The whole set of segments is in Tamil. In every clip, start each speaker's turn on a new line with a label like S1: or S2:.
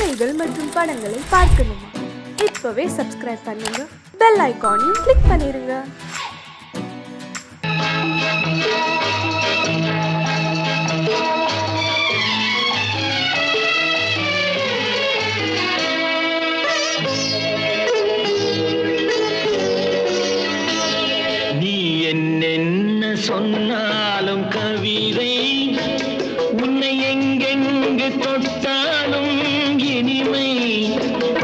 S1: கதைகள் மற்றும் படங்களை பார்க்கணுமா? இப்பவே சப்ஸ்கிரைப் பண்ணுங்க, பெல் ஐகானையும் கிளிக் பண்ணிருங்க.
S2: நீ என்ன சொன்னாலும் கவிதை, உன்னை எங்கெங்கு தொட்டாலும் இனிமை.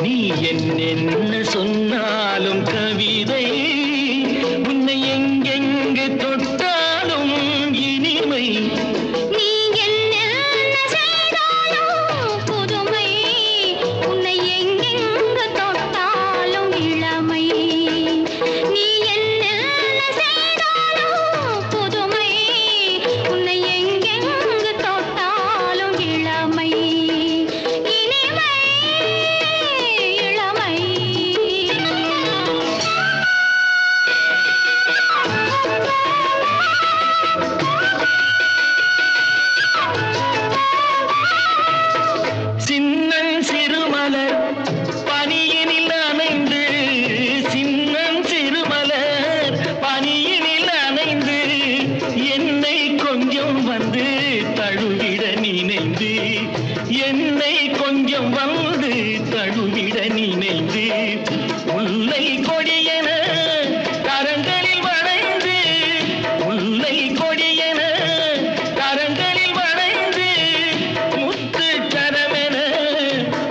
S2: நீ என்ன சொன்னாலும் கவிதை, உன்னை எங்கெங்கு தொட்டாலும் இனிமை.
S3: நீ என்ன செய்தாலும் புதுமை, உன்னை எங்கெங்கு தொட்டாலும் இளமை. நீ என்ன செய்தாலும் புதுமை, உன்னை எங்கெங்கு தொட்டாலும் இளமை. இனிமை இளமை.
S2: சின்னன் சிறுமலர் பனியினில் நனைந்து, சின்னன் சிறுமலர் பனியினில் நனைந்து, என்னை கொஞ்சம் வந்து தழுவிட நினைந்து, என்னை கொஞ்சம் வந்து தழுவிட நினைந்து, முல்லை கொடியென கரங்களில் வளைந்து, முல்லை கொடியென கரங்களில் வளைந்து, முத்து கரமென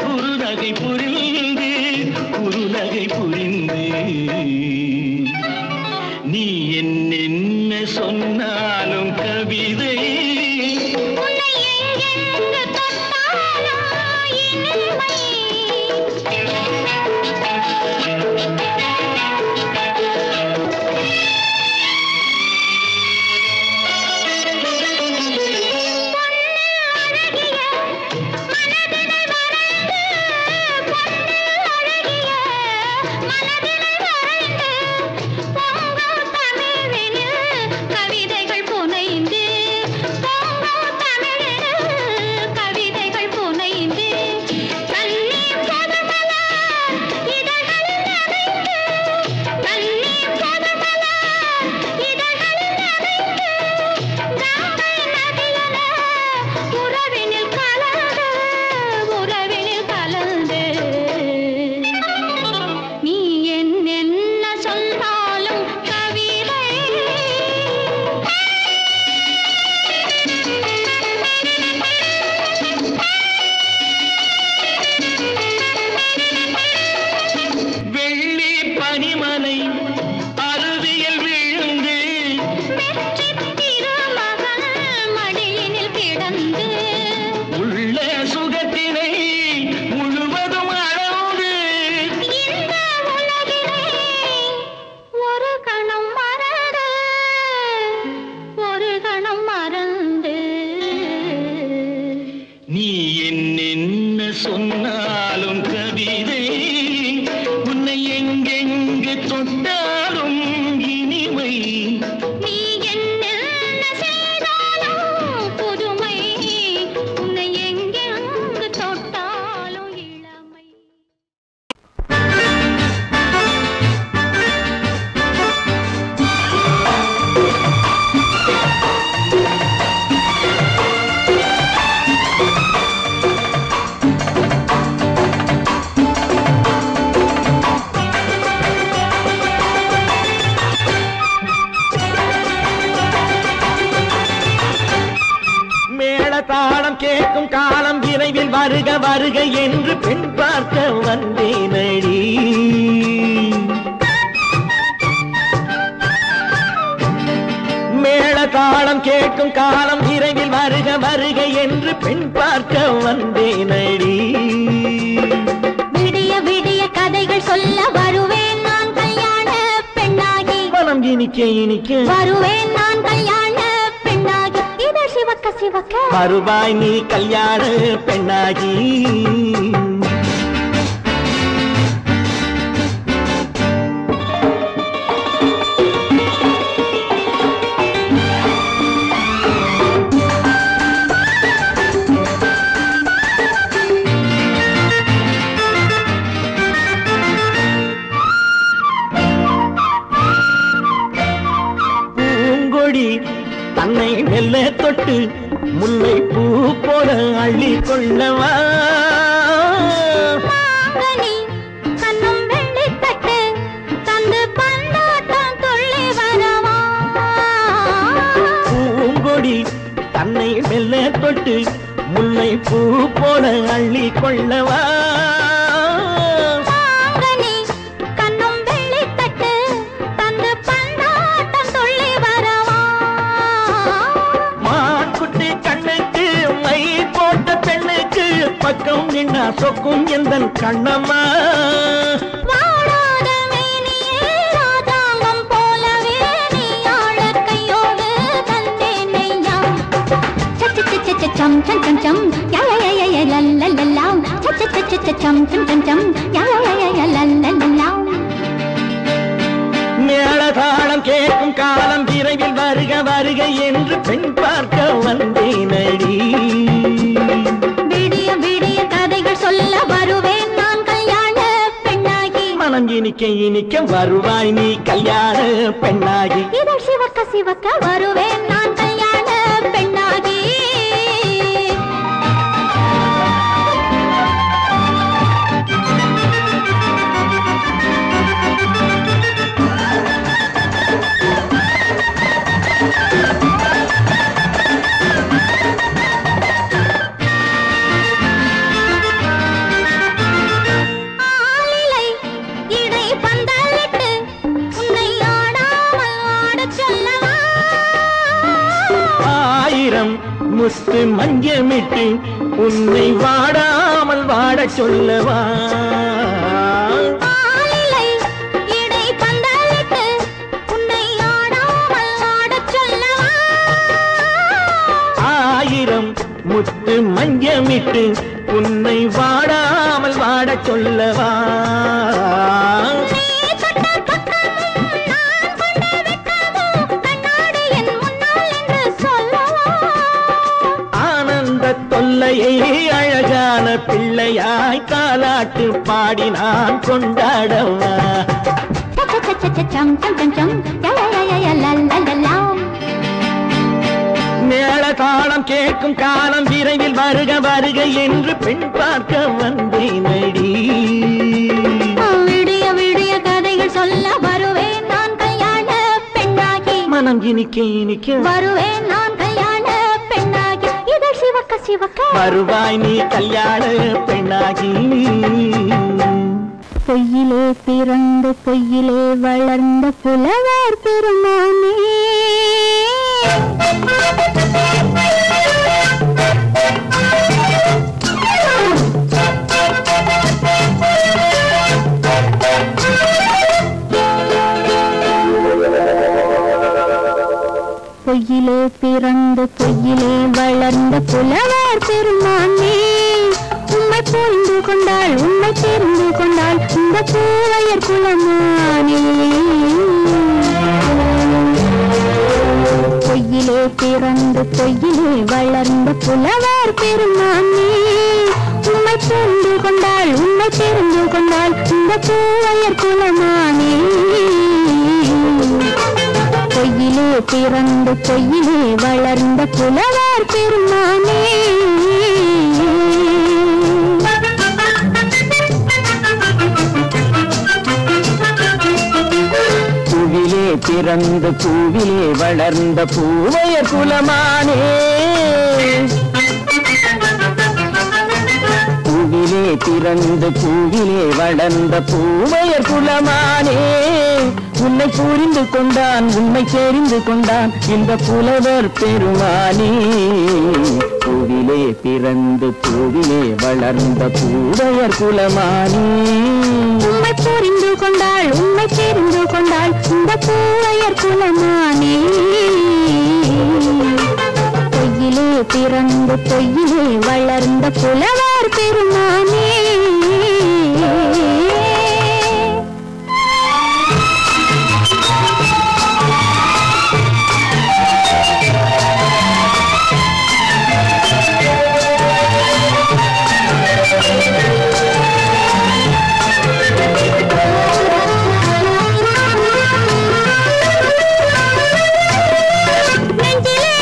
S2: குறுநகை புரிந்து, குறுநகை புரிந்து. நீ என்ன சொன்னாலும் கவிதை,
S3: உன்னை எங்கெங்கு தொட்டாலும் இனிமை. கவிதைகள் புனைந்து, பொங்கும் தமிழில் கவிதைகள் புனைந்து, கண்ணீர் பொதுமலர் இதழ்களில் நனைந்து, கண்ணீர் பொதுமலர் இதழ்களில் நனைந்து, கங்கை நதியென உறவினில் கலந்து, உறவினில் கலந்து. நீ என்ன சொன்னாலும் கவிதை.
S2: வெள்ளி பனிமலை அருவியில் விழுந்து,
S3: வெற்றி திருமகள் மடியினில் கிடந்து,
S2: உள்ள சுகத்தினை முழுவதும் அளந்து,
S3: இந்த உலகினை ஒரு கணம் மறந்து, ஒரு கணம் மறந்து.
S2: நீ என்ன சொன்னாலும் கவிதை, உன்னை எங்கெங்கு தொட்டாலும் இனிமை.
S3: நீ என்ன செய்தாலும் புதுமை, உன்னை எங்கெங்கு தொட்டாலும் இளமை.
S2: மேளதாளம் கேட்கும் காலம் விரைவில் வருக வருக என்று பெண் பார்க்க வந்தேனடி. மேளதாளம் கேட்கும் காலம் விரைவில் வருக வருக என்று பெண் பார்க்க வந்தேனடி.
S3: விடிய விடிய கதைகள் சொல்ல வருவேன் நான் கல்யாண பெண்ணாகி.
S2: மனம் இனிக்க இனிக்க
S3: வருவேன் நான் கல்யாண பெண்ணாகி. இதழ் சிவக்க சிவக்க
S2: வருவாய் நீ கல்யாண பெண்ணாகி. மெல்ல தொட்டு முல்லை பூ போல அள்ளி கொள்ளவா
S3: கண்ணும் வெள்ளி தட்டு தந்து பந்தாட்டம் துள்ளி வரவா
S2: பூங்கொடி தன்னை மெல்ல தொட்டு முல்லை பூ போல அள்ளி கொள்ளவா பக்கம் நின்னா சொக்கும் எந்தன் கண்ணம்மா
S3: வாடாத மேனியே ராதாங்கம் போலவே நீ ஆள கையோடு தந்தேனையா சம் சம் சம் சம் யா யா யா யா லல்லல்லா சம் சம் சம் சம் யா யா யா லல்லல்லா
S2: மேளதாளம் கேட்கும் காலம் விரைவில் வருக வருக என்று பெண் பார்க்க வந்தேனடி
S3: சொல்ல வருவேன் நான் கல்யாண பெண்ணாகி
S2: மனம் இனிக்க இனிக்க வருவாய் நீ கல்யாண பெண்ணாகி
S3: இதழ் சிவக்க சிவக்க வருவேன் நான் கல்யாண பெண்ணாகி
S2: முத்து மஞ்சமிட்டு உன்னை வாடாமல் வாட சொல்லவா ஆயிரம் முத்து மஞ்சமிட்டு உன்னை வாடாமல் வாட சொல்லவா தொல்லையை அழகான பிள்ளையாய் தாலாட்டு பாடி நான் கொண்டாடவா மேளதாளம் கேட்கும் காலம் விரைவில் வருக வருக என்று பெண் பார்க்க வந்தேனடி
S3: விடிய விடிய கதைகள் சொல்ல வருவேன் நான் கல்யாண பெண்ணாகி
S2: மனம் இனிக்க இனிக்க
S3: வருவேன் நான் கல்யாண பெண்ணாகி இதழ் சிவக்க சிவக்க
S2: வருவாய் நீ கல்யாண பெண்ணாகி
S3: பொய்யிலே பிறந்து பொய்யிலே வளர்ந்த புலவர் பெருமானே பொய்யிலே பிறந்து பொய்யிலே வளர்ந்த புலவர் பெருமானே உம்மை புரிந்து கொண்டாள் உம்மை தெரிந்து கொண்டாள் இந்த பூவையர் குலமானே பொய்யிலே பிறந்து பொய்யிலே வளர்ந்த புலவர் பெருமானே உம்மை புரிந்து கொண்டாள் உம்மை தெரிந்து கொண்டாள் இந்த பூவையர் குலமானே பொய்யிலே பிறந்து பொய்யிலே வளர்ந்த புலவர் பெருமானே
S2: பூவிலே பிறந்து பூவிலே வளர்ந்த பூவையர் குலமானே பூவிலே பிறந்து பூவிலே வளர்ந்த பூவையர் குலமானே உன்னை புரிந்து கொண்டான் உன்னை தெரிந்து கொண்டான் இந்த புலவர் பெருமானே பூவிலே பிறந்து பூவிலே வளர்ந்த பூவையர் குலமானே
S3: உம்மை புரிந்து கொண்டாள் உம்மை தெரிந்து கொண்டாள் இந்த பூவையர் குலமானே பொய்யிலே பிறந்து பொய்யிலே வளர்ந்த புலவர் பெருமானே நெஞ்சிலே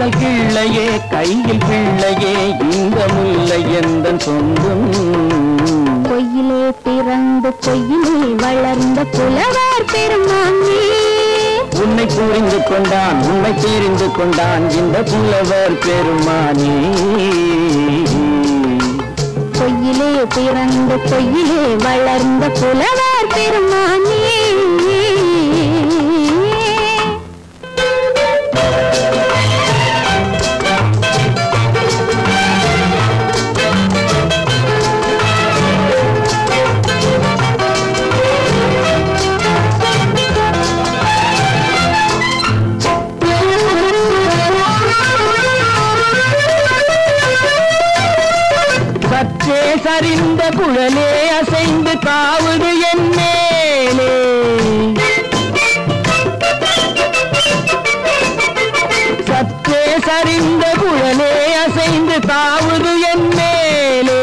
S2: காதல் கிள்ளையே கையில் பிள்ளையே இந்த முல்லை எந்தன் சொந்தம்
S3: பொய்யிலே பிறந்து பொய்யிலே வளர்ந்த புலவர் பெருமானே
S2: உன்னை புரிந்து கொண்டான் உன்னை தெரிந்து கொண்டான் இந்த புலவர் பெருமானே
S3: பொய்யிலே பிறந்து பொய்யிலே வளர்ந்த புலவர் பெருமானே
S2: சரிந்த குழலே அசைந்து தாவுது என் மேலே சற்றே சரிந்த குழலே அசைந்து தாவுது என் மேலே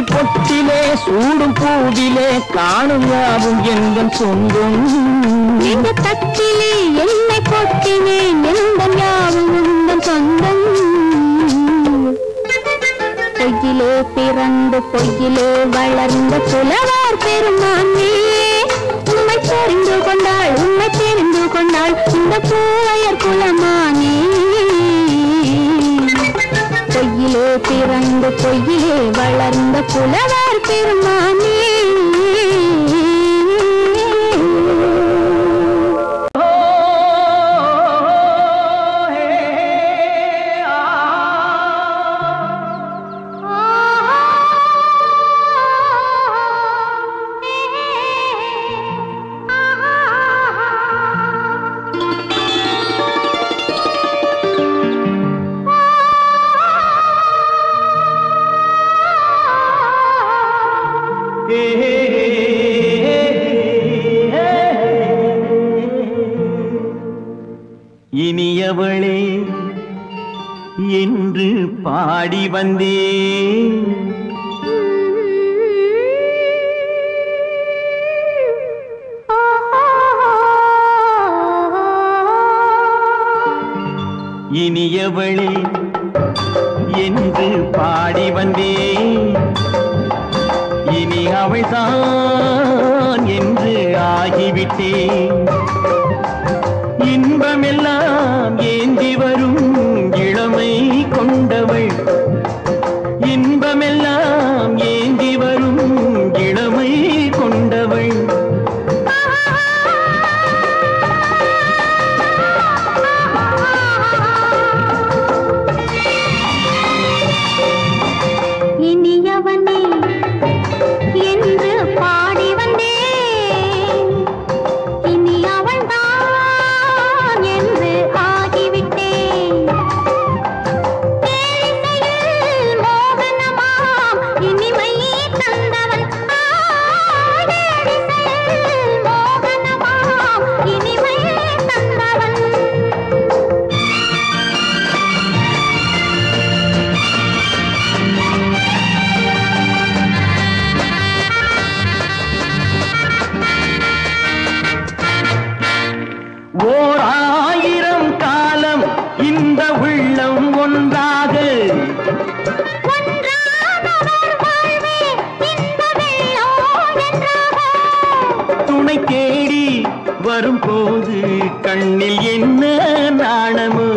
S2: பொட்டிலே சூடும் பூவிலே காணும் யாவும் எந்தன் சொந்தம்
S3: இந்த தட்டிலே என்னை கொட்டினேன் எந்தன் யாவும் உந்தன் சொந்தம் பொய்யிலே பிறந்து பொய்யிலே வளர்ந்த புலவர் பெருமானே உண்மை தெரிந்து கொண்டாள் உண்மை தெரிந்து கொண்டாள் இந்த பூவையர் குலமானே பொய்யிலே பிறந்து பொய்யிலே வளர்ந்த புலவர் பெருமானே
S2: இனியவளே என்று பாடி வந்தேன் இனியவளே என்று பாடி வந்தேன் இனி அவள்தான் என்று ஆகிவிட்டேன் இன்பமெல்லாம் ஏந்தி வரும் இளமை கொண்டவள் இன்பமெல்லாம் ஏந்தி வரும் இளமை கொண்டவள்
S3: இனியவனே என்று பாடி வந்தேன் இனி அவள்தான் என்று ஆகிவிட்டேன் கேளிசையில் மோகனமாம் இனிமை தந்தவன் கேளிசையில் மோகனமாம் இனிமை தந்தவன்
S2: ஓர் ஆயிரம் காலம் இந்த உள்ளம் ஒன்றாக துணை தேடி வரும்போது கண்ணில் என்ன நாணமோ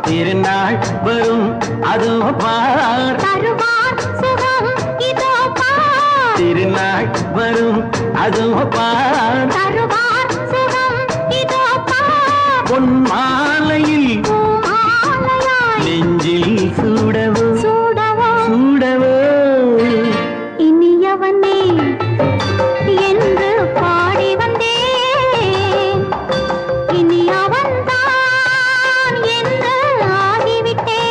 S2: திருநாள் வரும் அதோ பார் திருநாள் வரும் அதோ பார் பொன் மாலையில் நெஞ்சில் சூடவோ சூடவோ
S3: இனியவனே என்று பாடி வந்தேன் இனி அவன்தான் என்று ஆகிவிட்டேன்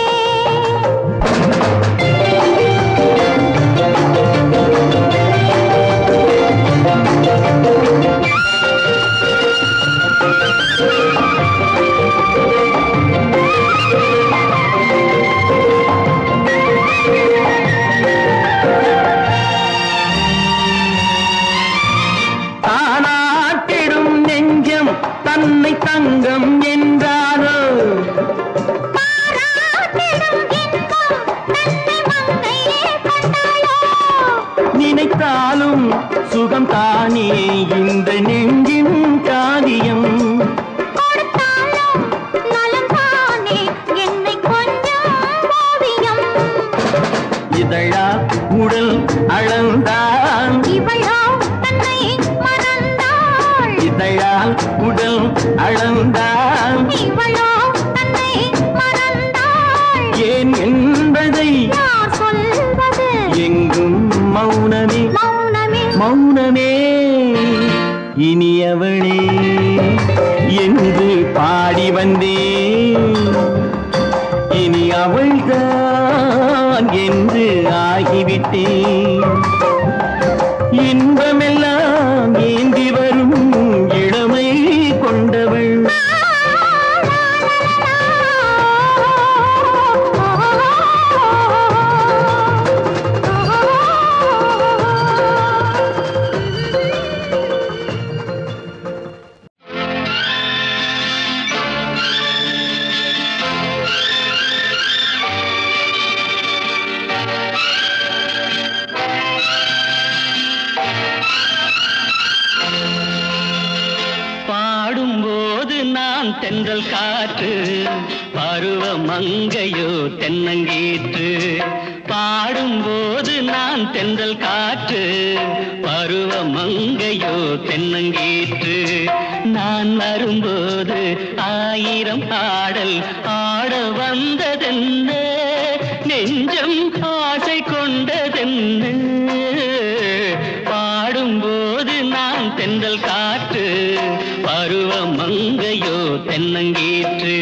S2: தங்கம் என்றாரோ நினைத்தாலும் சுகம் தானே இந்த நெஞ்சின் காரியம் இதழா உடல் அளந்தான் இதழால் உடல் அளந்தான் ஏன் என்பதை எங்கும் மௌனமே மௌனமே இனியவளே என்று பாடி வந்தேன் இனி அவள்தான் என்று ஆகிவிட்டேன் இன்பமெல்லாம் ஏந்தி வரும் இளமை கொண்டவள் தென்றல் காற்று பருவ மங்கையோ தென்னங்கீற்று பாடும்போது நான் தென்றல் காற்று பருவ மங்கையோ தென்னங்கீற்று நான் வரும்போது ஆயிரம் ஆடல் ஆட வந்ததென்ன நெஞ்சம் ஆசை கொண்டதென்ன பாடும்போது நான் தென்றல் காற்று பருவ மங்கையோ தென்னங்கீற்று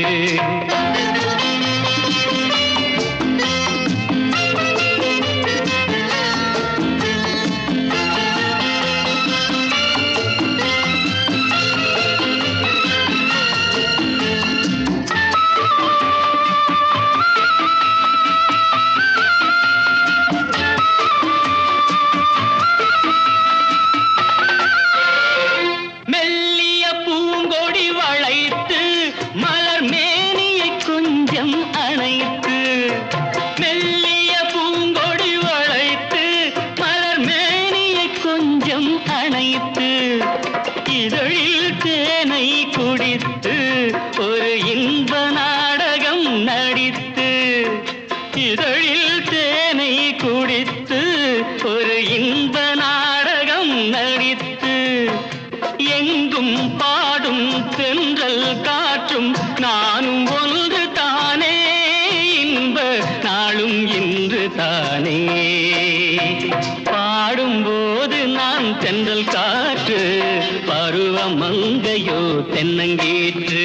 S2: பாடும்போது நான் தென்றல் காற்று பருவ மங்கையோ தென்னங்கீற்று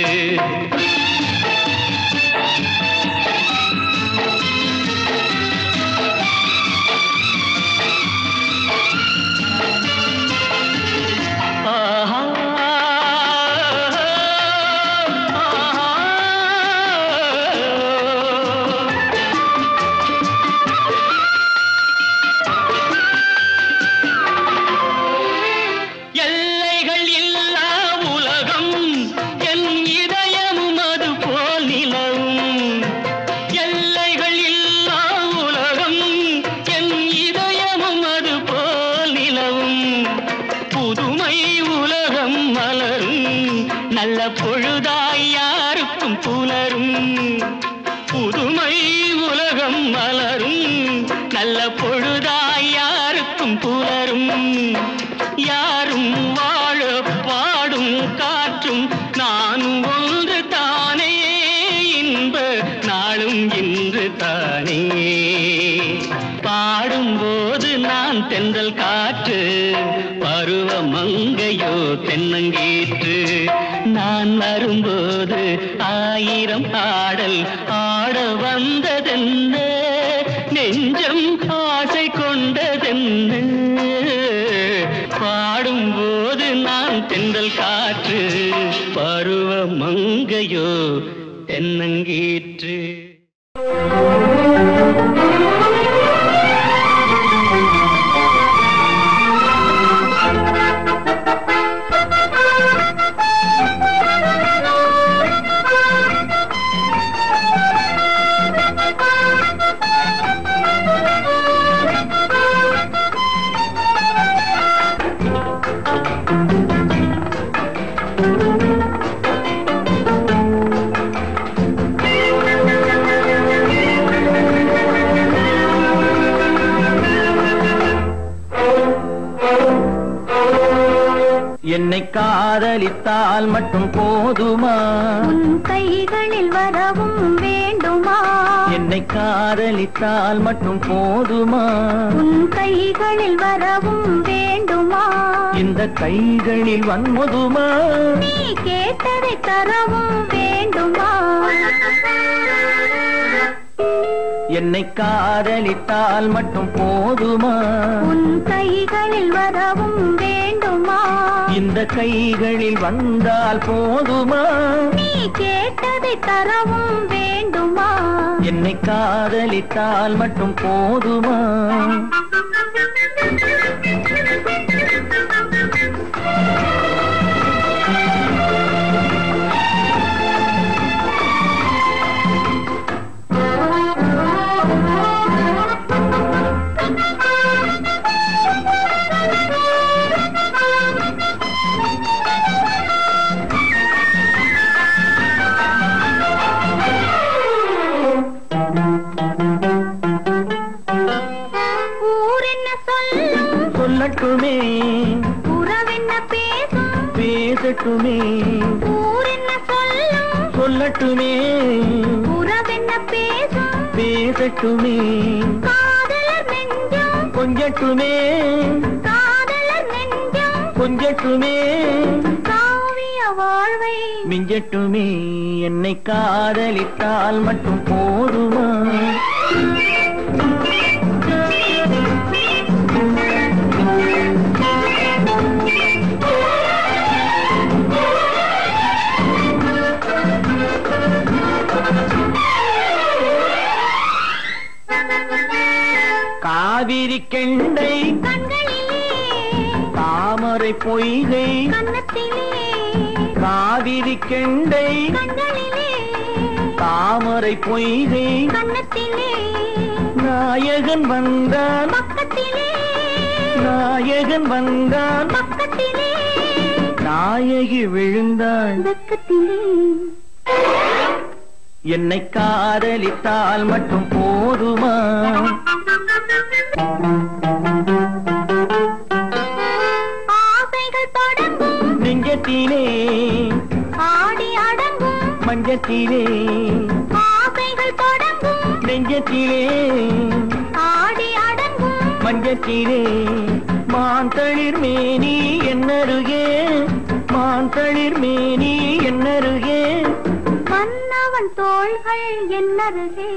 S2: தென்றல் காற்று பருவ மங்கையோ தென்னங்கீற்று நான் வரும்போது ஆயிரம் ஆடல் ஆட வந்ததென்ன நெஞ்சம் ஆசை கொண்டதென்ன பாடும்போது நான் தென்றல் காற்று பருவ மங்கையோ தென்னங்கீற்று காதலித்தால் மட்டும் போதுமா
S3: உன் கைகளில் வரவும் வேண்டுமா
S2: என்னை காதலித்தால் மட்டும் போதுமா
S3: உன் கைகளில் வரவும் வேண்டுமா
S2: இந்த கைகளில் வன்முதுமா
S3: நீ கேட்டதை தரவும் வேண்டுமா
S2: என்னை காதலித்தால் மட்டும் போதுமா
S3: உன் கைகளில் வரவும் வேண்டுமா
S2: இந்த கைகளில் வந்தால் போதுமா
S3: நீ கேட்டதை தரவும் வேண்டுமா
S2: என்னை காதலித்தால் மட்டும் போதுமா சொல்லட்டுமே
S3: உறவென்ன பேசும்
S2: பேசட்டுமே
S3: ஊரென்ன சொல்லும்
S2: சொல்லட்டுமே
S3: உறவென்ன பேசும்
S2: பேசட்டுமே
S3: காதலர் நெஞ்சம்
S2: கொஞ்சட்டுமே
S3: காதலர் நெஞ்சம்
S2: கொஞ்சட்டுமே
S3: காவிய வாழ்வை
S2: மிஞ்சட்டுமே என்னை காதலித்தால் மட்டும் போதுமா காவிரி கெண்டை
S3: கண்களிலே
S2: தாமரை பொய்கை
S3: கன்னத்திலே
S2: காவிரி கெண்டை
S3: கண்களிலே
S2: தாமரை பொய்கை
S3: கன்னத்திலே
S2: நாயகன் வந்தான்
S3: பக்கத்திலே
S2: நாயகன் வந்தான்
S3: பக்கத்திலே
S2: நாயகி விழுந்தாள்
S3: பக்கத்திலே
S2: என்னை காதலித்தால் மட்டும் போதுமா
S3: ஆசைகள் தொடங்கும்
S2: நெஞ்சத்திலே
S3: ஆடி அடங்கும்
S2: மஞ்சத்திலே
S3: ஆசைகள் தொடங்கும்
S2: நெஞ்சத்திலே
S3: ஆடி அடங்கும்
S2: மஞ்சத்திலே மாந்தளிர் மேனி என்னருகே மாந்தளிர் மேனி என்னருகே
S3: மன்னவன் தோள்கள் என்னருகே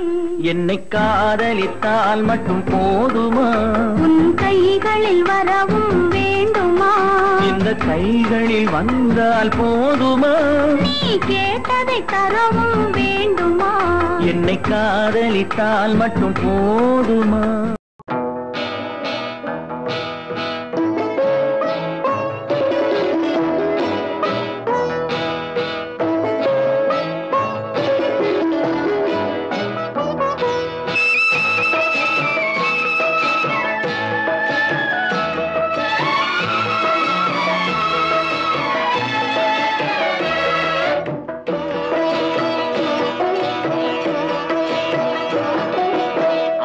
S2: என்னை காதலித்தால் மட்டும் போதுமா
S3: உன் கைகளில் வரவும் வேண்டுமா
S2: இந்த கைகளில் வந்தால் போதுமா
S3: நீ கேட்டதை தரவும் வேண்டுமா
S2: என்னை காதலித்தால் மட்டும் போதுமா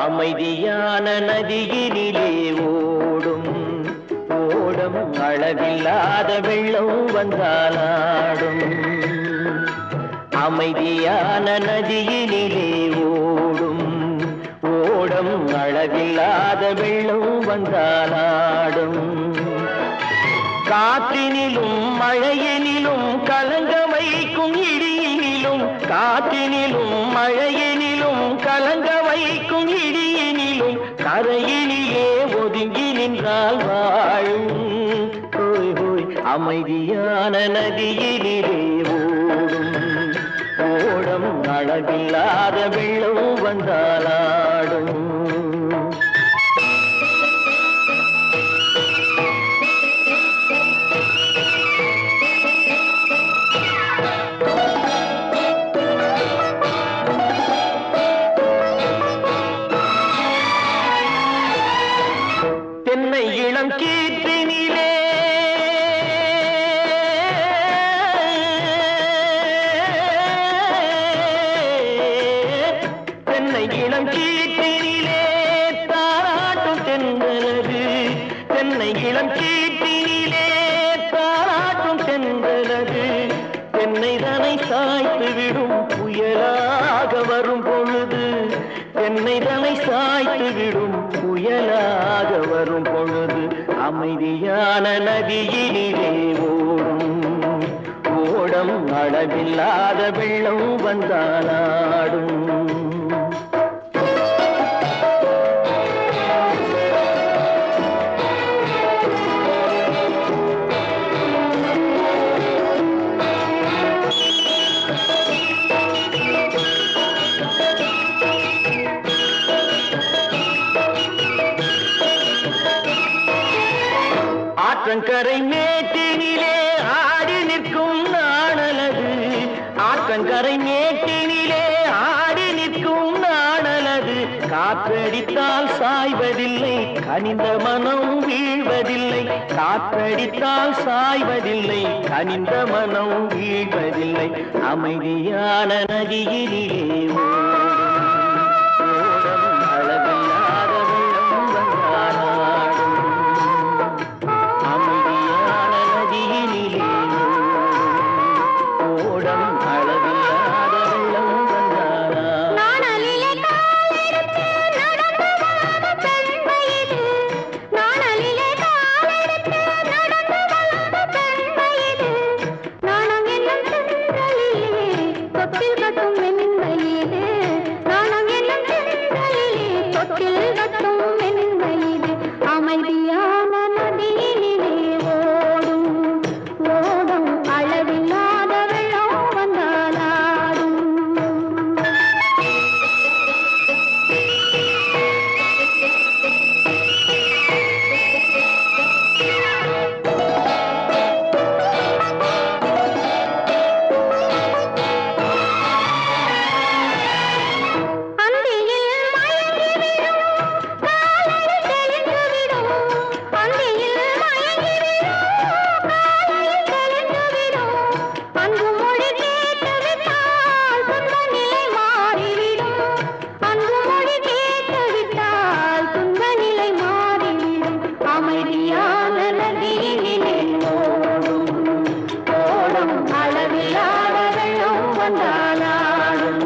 S2: அமைதியான நதியினிலே ஓடும் ஓடம் அளவில்லாத வெள்ளம் வந்தாலாடும் அமைதியான நதியினிலே ஓடும் ஓடம் அளவில்லாத வெள்ளம் வந்தாலாடும் காற்றினிலும் மழையினிலும் கலங்க வைக்கும் இடியினிலும் காற்றினிலும் மழையினிலும் கலங்க வைக்கும் இடியினிலும் கரையினிலே ஒதுங்கி நின்றால் வாழும் ஹோய் ஹோய் அமைதியான நதியினிலே ஓடும் ஓடம் அளவில்லாத வெள்ளம் வந்தாலாடும் தென்னை இளம் கீற்றினிலே தென்னை இளம் கீற்றினிலே தாராட்டும் தென்றலது தென்னை இளம் கீற்றினிலே தாராட்டும் என்னை தலை சாய்த்து விடும் புயலாக வரும் பொழுது அமைதியான நதியினிலே ஓடும் ஓடம் அளவில்லாத வெள்ளம் வந்தாலாடும். ஆற்றங்கரை மேட்டினிலே ஆடி நிற்கும் நாணலது ஆற்றங்கரை மேட்டினிலே ஆடி நிற்கும் நாணலது காற்றடித்தால் சாய்வதில்லை கனிந்த மனம் வீழ்வதில்லை காற்றடித்தால் சாய்வதில்லை கனிந்த மனம் வீழ்வதில்லை அமைதியான நதியிலே ஓடும் அளவில்லாத வெள்ளம் வந்தாலாடும். அமைதியான நதியினிலே ஓடம் அளவில்லாத வெள்ளம் வந்தாலாடும்.
S3: நாணலிலே காலெடுத்து நடந்து வளர்ந்த பெண்மையிலே நாணலிலே காலெடுத்து நடந்து வளர்ந்த பெண்மையிலே நாணம் என்னும் செந்தலிலே தொட்டில் கட்டும் மென்மையிலே நாணம் என்னும் செந்தலிலே தொட்டில் கட்டும் மென்மையிலே அமைதியான நதியினிலே ஓடும் ஓடும் அளவில்லாத வெள்ளம் வந்தாலாடும். அந்தியில் மயங்கி விடும் காலையில் தெளிந்து விடும் அந்தியில் மயங்கி விடும் காலையில் தெளிந்து விடும் அன்பு மொழி கேட்டு விட்டால் துன்ப நிலை மாறிவிடும் அன்பு மொழி கேட்டு விட்டால் துன்ப நிலை மாறிவிடும் அமைதியான நதியினிலே ஓடும் ஓடும் அளவில்லாத வெள்ளம் வந்தாலாடும்.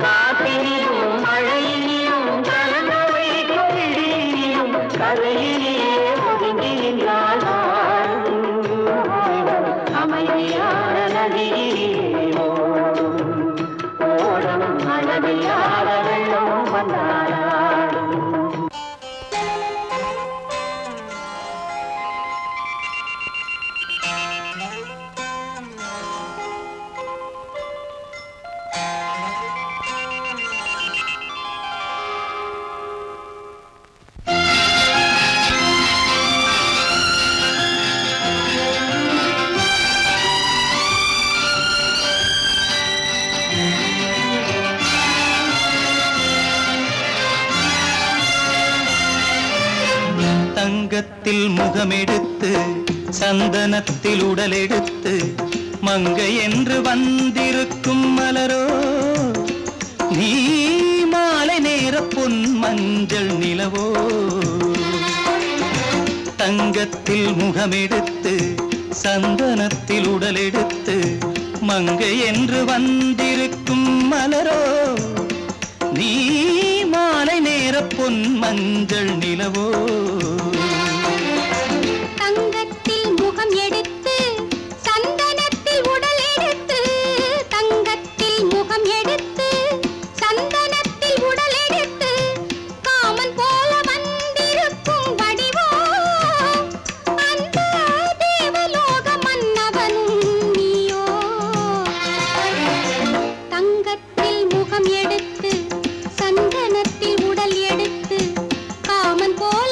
S2: காற்றினிலும் மழையினிலும் கலந்த வைக்கும் இடியினிலும் கரையிலே ஒதுங்கி நின்றால்
S3: அமைதியான
S2: நதியிலே ஓடும் ஓடம் அளவில்லாத வெள்ளம் வந்தாலாடும்.
S4: தங்கத்தில் முகமெடுத்து சந்தனத்தில் உடலெடுத்து மங்கை என்று வந்திருக்கும் மலரோ நீ மாலை நேர பொன் மஞ்சள் நிலவோ தங்கத்தில் முகமெடுத்து சந்தனத்தில் உடலெடுத்து மங்கை என்று வந்திருக்கும் மலரோ நீ மாலை நேர பொன் மஞ்சள் நிலவோ
S3: தங்கத்தில் முகம் எடுத்து சந்தனத்தில் உடல் எடுத்து தங்கத்தில் முகம் எடுத்து சந்தனத்தில் உடல் எடுத்து காமன் போல வந்திருக்கும் வடிவோ அந்த தேவலோக மன்னவனும் நீயோ தங்கத்தில் முகம் எடுத்து சந்தனத்தில் உடல் எடுத்து காமன் போல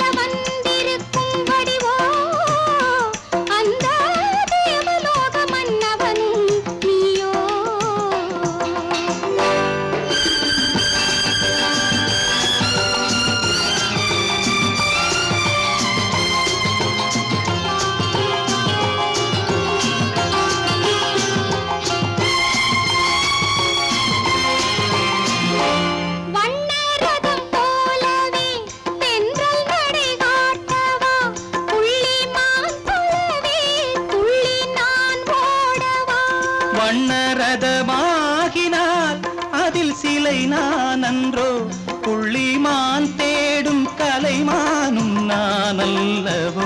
S4: நானல்லவோ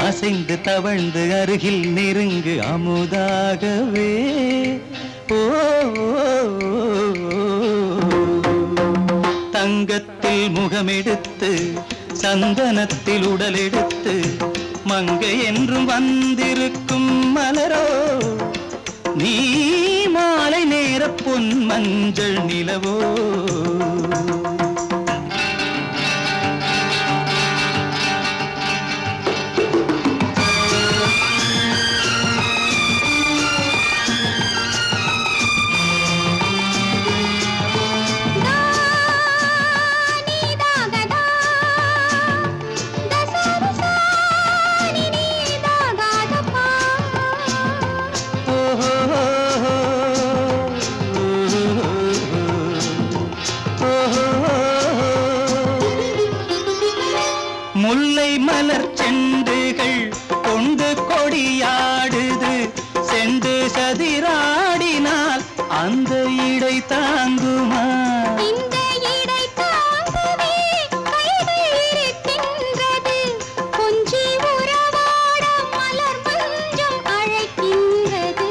S4: அசைந்து தவழ்ந்து அருகில் நெருங்கு அமுதாகவே ஓ தங்கத்தில் முகமெடுத்து சந்தனத்தில் உடலெடுத்து மங்கை என்றும் வந்திருக்கும் மலரோ நீ மாலை நேர பொன் மஞ்சள் நிலவோ முல்லை மலர் செண்டுகள் கொண்டு கொடியாடுது செண்டு சதிராடினால் அந்த இடை தாங்குமா
S3: இந்த இடை தாங்குவே கைகள் இருக்கின்றது கொஞ்சி உறவாட மலர் மஞ்சம் அழைக்கின்றது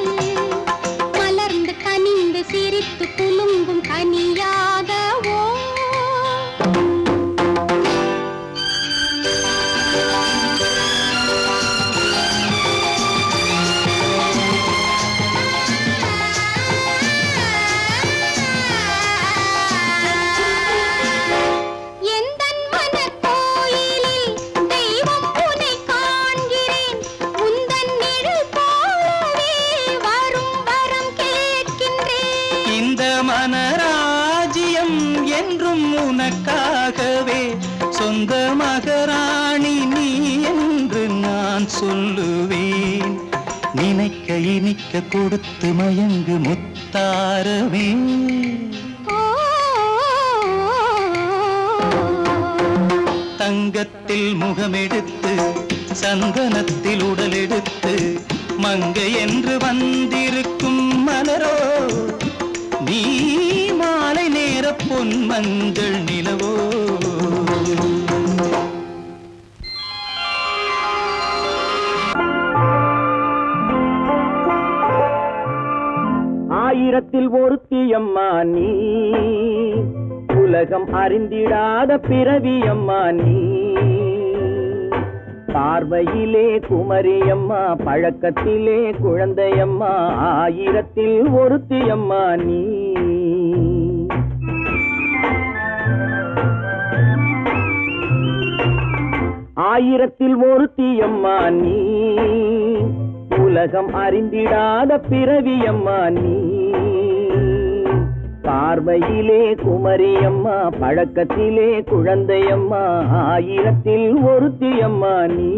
S3: மலர்ந்து கனிந்து சிரித்து குலுங்கும் கனியாகவோ
S4: மனராஜ்யம் என்றும் உனக்காகவே சொந்த மகராணி நீ என்று நான் சொல்லுவேன் நினைக்க இனிக்க கொடுத்து மயங்கு முத்தாரவே தங்கத்தில் முகமெடுத்து சந்தனத்தில் உடலெடுத்து மங்கை என்று வந்திருக்கும் மலரோ நீ மாலை நேர பொன் மஞ்சள் நிலவோ
S2: ஆயிரத்தில் ஒருத்தியம்மா நீ உலகம் அறிந்திடாத பிறவியம்மா நீ பார்வையிலே குமரியம்மா பழக்கத்திலே குழந்தையம்மா ஆயிரத்தில் ஒருத்தியம்மா நீ ஆயிரத்தில் ஒருத்தியம்மா நீ உலகம் அறிந்திடாத பிறவியம்மா நீ பார்வையிலே குமரியம்மா பழக்கத்திலே குழந்தையம்மா ஆயிரத்தில் ஒருத்தியம்மா நீ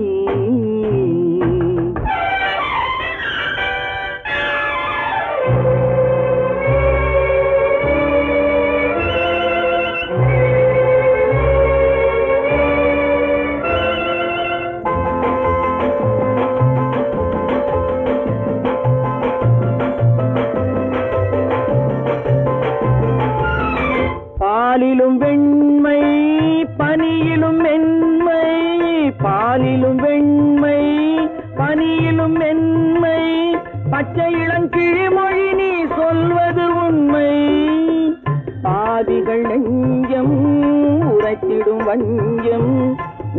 S2: பாலிலும் வெண்மை பனியிலும் மென்மை பாலிலும் வெண்மை பனியிலும் மென்மை பச்சை இளங்கிழிமொழி நீ சொல்வது உண்மை பாதிகள் நெஞ்சம் உரைத்திடும் வஞ்சம்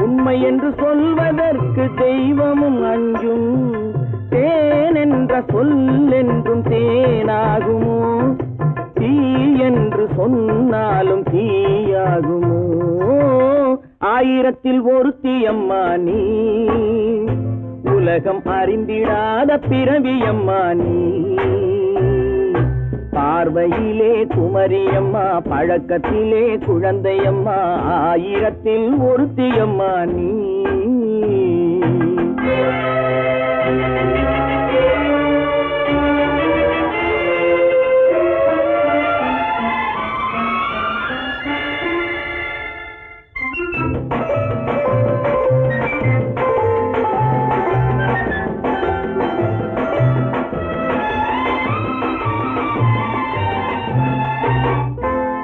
S2: உண்மை என்று சொல்வதற்கு தெய்வமும் அஞ்சும் தேன் என்ற சொல் என்றும் தேனாகுமோ தீ என்று சொன்னாலும் தீயாகுமோ ஆயிரத்தில் ஒருத்தியம்மா நீ உலகம் அறிந்திடாத பிறவியம்மா நீ பார்வையிலே குமரியம்மா பழக்கத்திலே குழந்தையம்மா ஆயிரத்தில் ஒருத்தியம்மா நீ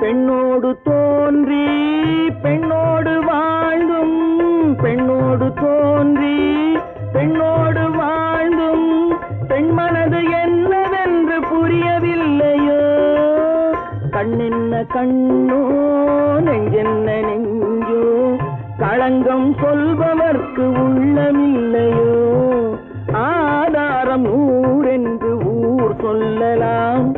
S2: பெண்ணோடு தோன்றி பெண்ணோடு வாழ்ந்தும் பெண்ணோடு தோன்றி பெண்ணோடு வாழ்ந்தும் பெண்மனது என்னவென்று புரியவில்லையோ கண்ணென்ன கண்ணோ நெஞ்சென்ன நெஞ்சோ களங்கம் சொல்பவர்க்கு உள்ளமில்லையோ ஆதாரம் நூறென்று ஊர் சொல்லலாம்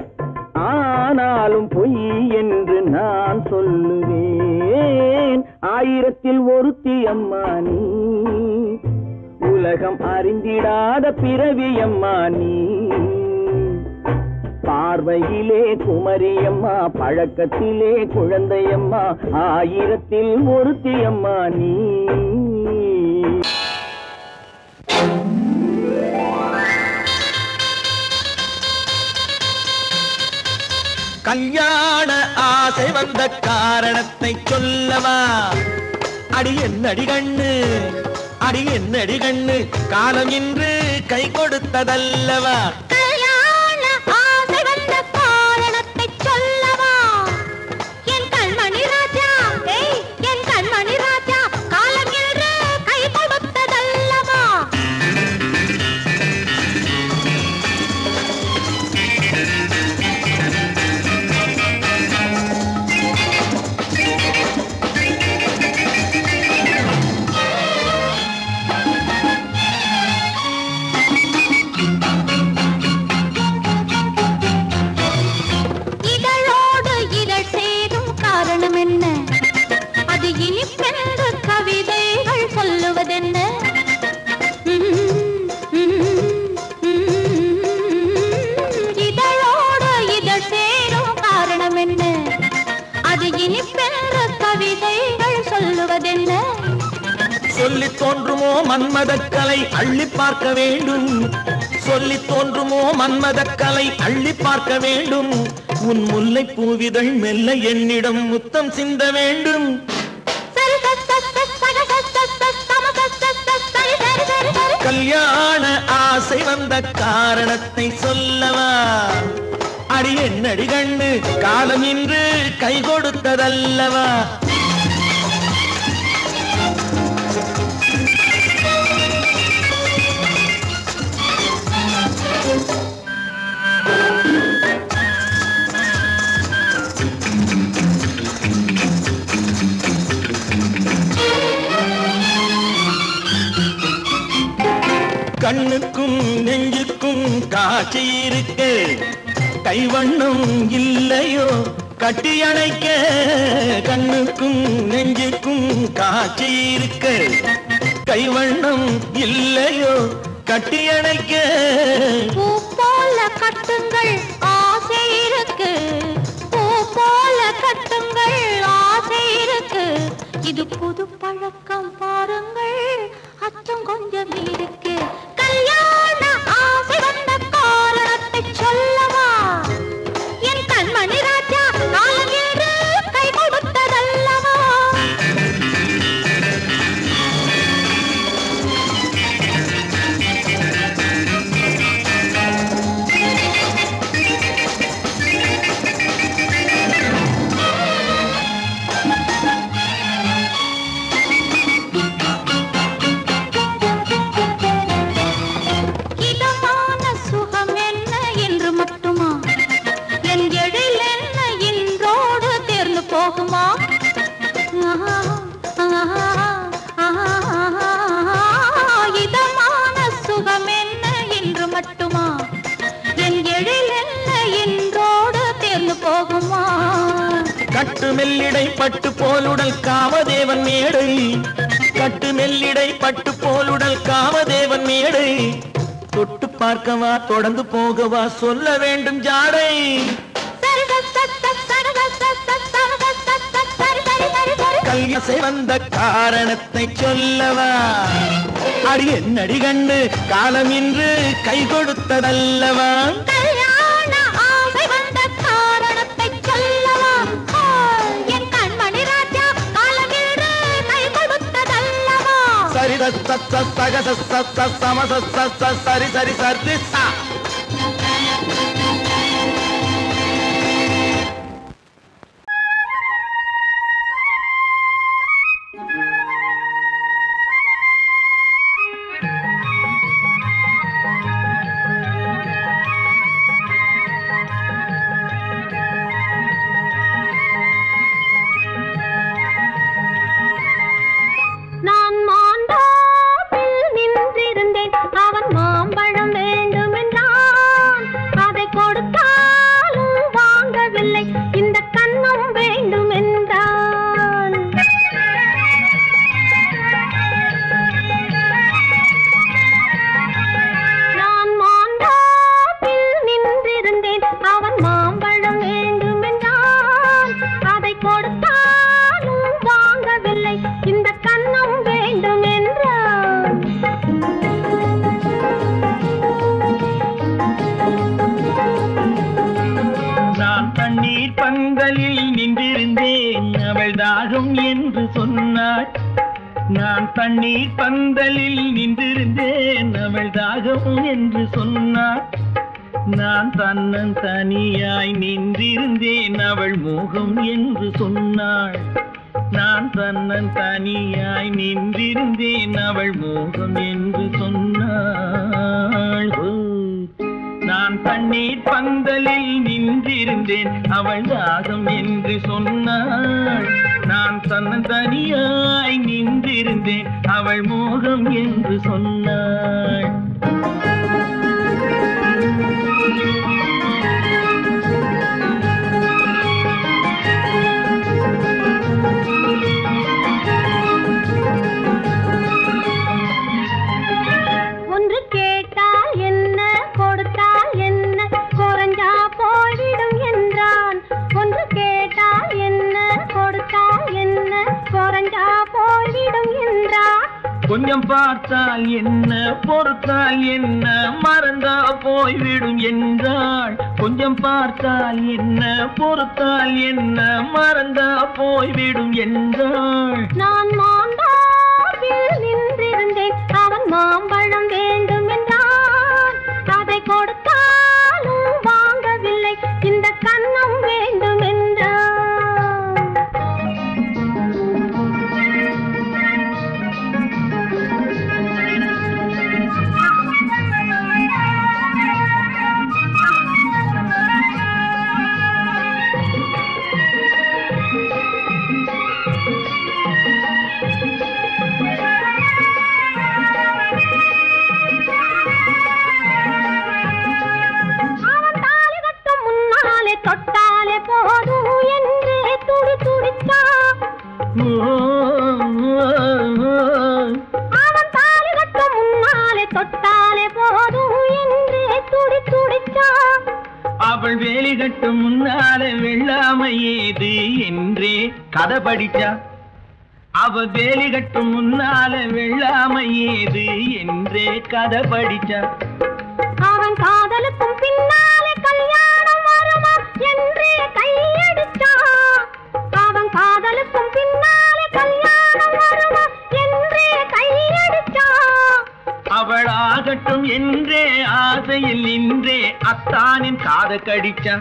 S2: ஆனாலும் பொய் என்று நான் சொல்லுவேன் ஆயிரத்தில் ஒருத்தி அம்மா நீ உலகம் அறிந்திடாத பிறவி அம்மா நீ பார்வையிலே குமரியம்மா பழக்கத்திலே குழந்தையம்மா ஆயிரத்தில் ஒருத்தி அம்மா நீ
S5: கல்யாண ஆசை வந்த காரணத்தை சொல்லவா அடி என்னடி கண்ணு அடி என்னடி கண்ணு காலம் இன்று கை கொடுத்ததல்லவா
S3: கல்யாண ஆசை வந்த காரணத்தை சொல்லவா என் கண்மணி ராஜா என் கண்மணி ராஜா காலம் இன்று கை கொடுத்ததல்லவா
S5: சொல்லி தோன்றுமோ மன்மதக்கலை அள்ளி பார்க்க வேண்டும் சொல்லி தோன்றுமோ மன்மதக்கலை அள்ளி பார்க்க வேண்டும் உன் முல்லை பூவிதழ் மெல்ல என்னிடம் முத்தம் சிந்த வேண்டும் கல்யாண ஆசை வந்த காரணத்தை சொல்லவா அடி என்னடி கண்டு காலம் இன்று கை கொடுத்ததல்லவா கண்ணுக்கும் நெஞ்சுக்கும் காட்சி இருக்கு கைவண்ணம் இல்லையோ கட்டி அணைக்க கண்ணுக்கும் நெஞ்சுக்கும் காட்சி இருக்கு கைவண்ணம் இல்லையோ கட்டி அணைக்க
S3: பூ போல கட்டுங்கள் ஆசை இருக்கு பூ போல கட்டுங்கள் ஆசை இருக்கு இது புது பழக்கம் பாருங்கள் அச்சம் கொஞ்சம் இருக்கு கல்யாண ஆசை வந்த காரணத்தை சொல்லவா என் கண்மணி ராஜா காலம் என்று கை கொடுத்ததல்லவா இதமான சுகம் என்ன என்று மட்டுமா என் எழில் என்ன என்றோடு தேர்ந்து போகுமா
S5: கட்டு மெல்லிடை பட்டு போலுடல் காமதேவன் மேடை கட்டு மெல்லிடை பட்டு போலுடல் காமதேவன் மேடை தொட்டு பார்க்கவா தொடர்ந்து போகவா சொல்ல வேண்டும் ஜாடை கல்யாண வந்த காரணத்தை சொல்லவா அடி என்னடி கண்டு காலம் இன்று கை கொடுத்ததல்லவா
S3: கல்யாண ஆசை வந்த காரணத்தை சொல்லவா என் கண்மணி ராஜா காலம் இன்று கை கொடுத்ததல்லவா
S5: சரி சக சம சரி சரி சரி சா
S2: தண்ணீர் பந்தலில் நின்றிருந்தேன் அவள் தாகம் என்று சொன்னாள். நான் தன்னன் தனியாய் நின்றிருந்தேன் அவள் மோகம் என்று சொன்னாள். நான் தன்னன் தனியாய் நின்றிருந்தேன் அவள் மோகம் என்று சொன்னாள். நான் தண்ணீர் பந்தலில் நின்றிருந்தேன் அவள் தாகம் என்று சொன்னாள். நான் தன்னன் தனியாய் நின்றிருந்தேன் அவள் மோகம் என்று சொன்னாள்.
S3: ஒன்று கேட்டால் என்ன கொடுத்தால் என்ன குறைஞ்சா போய்விடும் என்றான். ஒன்று கேட்டால் என்ன கொடுத்தால் என்ன குறைஞ்சா போய்விடும் என்றான்.
S2: கொஞ்சம் பார்த்தால் என்ன பொறுத்தால் என்ன மறந்தா போய்விடும் என்றாள். கொஞ்சம் பார்த்தால் என்ன பொறுத்தால் என்ன மறந்தா போய்விடும் என்றாள்.
S3: நான் மாந்தாவில் நின்றிருந்தேன் அவன் மாம்பழம் வேண்டும் என்றான். அதை கொடுத்தாலும் வாங்கவில்லை இந்த கன்னம் வேண்டும் என்றான். தொட்டாலே போதும் என்றே துடி துடித்தான். அவன் தாலி கட்டும் முன்னாலே தொட்டாலே போதும் என்றே துடி துடித்தான்.
S2: அவள் வேலி கட்டும் முன்னாலே வெள்ளாமை ஏது என்றே கதை படிச்சா. அவள் வேலி கட்டும் முன்னாலே வெள்ளாமை ஏது என்றே கதை படிச்சா.
S3: அவன் காதலுக்கும் பின்னாலே கல்யாணம் வருமா என்றே கையடித்தான். அவன் காதலுக்கும் பின்னாலே கல்யாணம் வருமா என்றே கையடித்தான்.
S2: அவள் ஆகட்டும் என்றே ஆசையில் நின்றே அத்தானின் காத கடிச்சா.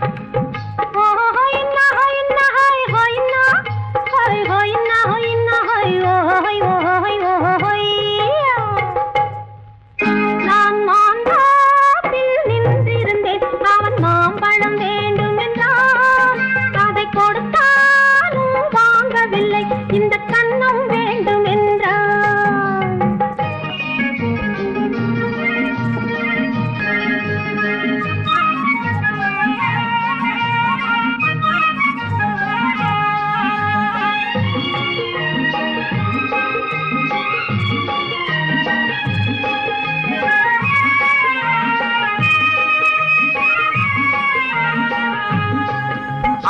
S3: நான் மாந்தாப்பில் நின்றிருந்தேன் அவன் மாம்பழம் வேண்டும் என்றான். அதை கொடுத்தாலும் வாங்கவில்லை இந்த கன்னம் வேண்டும் என்றான்.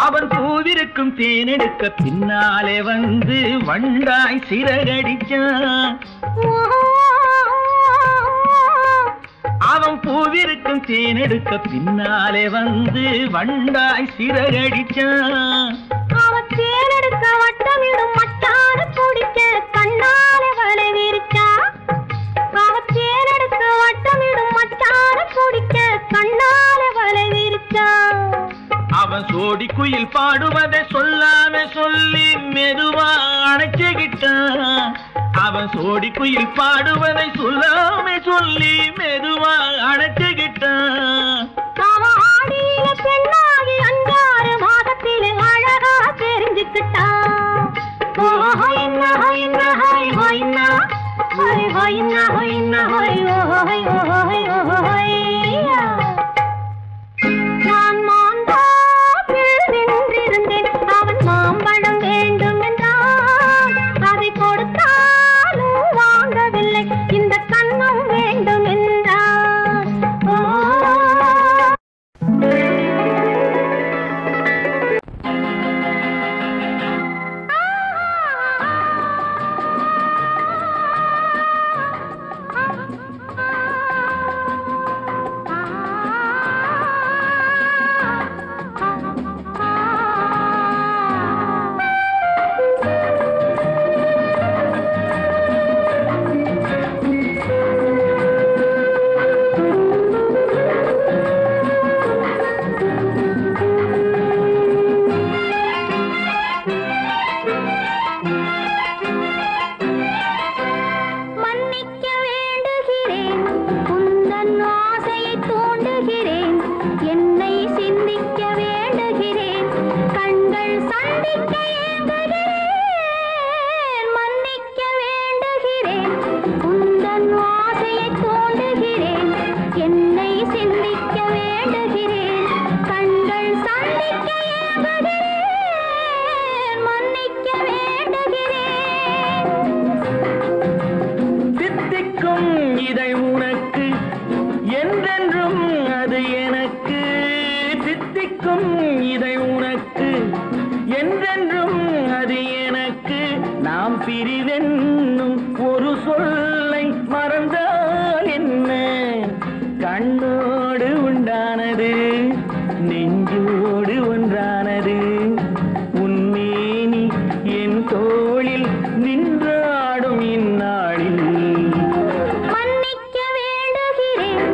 S2: அவன் பூவிருக்கும் தேனெடுக்க பின்னாலே வந்து வண்டாய் சிறகடிச்சான். அவன் பூவிருக்கும் தேனெடுக்க பின்னாலே வந்து வண்டாய் சிறகடிச்சான்.
S3: அவன் தேனெடுக்க வட்டமிடும் மட்டான குடிக்க கண்ணாலே வலை விரிச்சா. அவன் தேனெடுக்க வட்டமிடும் மட்டான குடிக்க கண்ணாலே வலை விரிச்சா.
S2: அவன் சோடி குயில் பாடுவதை சொல்லாம சொல்லி மெதுவா அணைச்சுக்கிட்டான். அவன் சோடி குயில் பாடுவதை சொல்லாம சொல்லி மெதுவா அணைச்சுக்கிட்டான்.
S3: அவன் ஆடியில பெண்ணாகி 5-6 மாதத்திலே அழகா தெரிஞ்சுக்கிட்டான். நான் மாந்தாப்பில் நின்றிருந்தேன் அவன் மாம்பழம் வேண்டும் என்றான். அதை கொடுத்தாலும் வாங்கவில்லை இந்த கன்னம் வேண்டும் என்றான். மன்னிக்க வேண்டுகிறேன் உந்தன் ஆசையை தூண்டுகிறேன் என்னை சிந்திக்க வேண்டுகிறேன் கண்கள் சந்திக்க ஏங்குகிறேன் மன்னிக்க வேண்டுகிறேன் உந்தன் ஆசையை தூண்டுகிறேன் என்னை சிந்திக்க வேண்டுகிறேன் கண்கள் சந்திக்க ஏங்குகிறேன் மன்னிக்க வேண்டுகிறேன்
S2: சித்திக்கும் இதை உனக்கு என்றென்றும் அது எனக்கு சித்திக்கும் இதை உனக்கு என்றென்றும் அது எனக்கு நாம் பிரிவென்னும் ஒரு சொல்லை மறந்தால் என்ன கண்ணோடு உண்டானது நெஞ்சோடு ஒன்றானது உன்மேனி என் தோளில் நின்றாடும் இந்நாளில்
S3: மன்னிக்க வேண்டுகிறேன்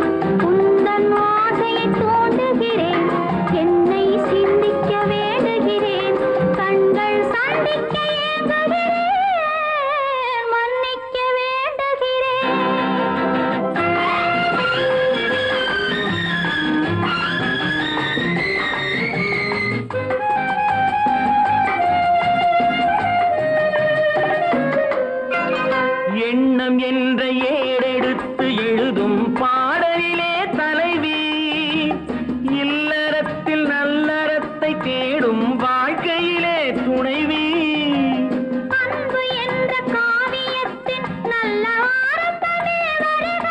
S3: உந்தன் ஆசையை தூண்டுகிறேன் என்னை சிந்திக்க வேண்டுகிறேன் கண்கள் சந்திக்க ஏங்குகிறேன் மன்னிக்க வேண்டுகிறேன்
S2: எண்ணம் என்ற ஏடெடுத்து எழுதும் பாடலிலே தலைவி இல்லறத்தில் நல்லறத்தை தேடும் வாழ்க்கையிலே துணைவி
S3: அன்பு என்ற காவியத்தின் நல்ல வார்த்தையே வருக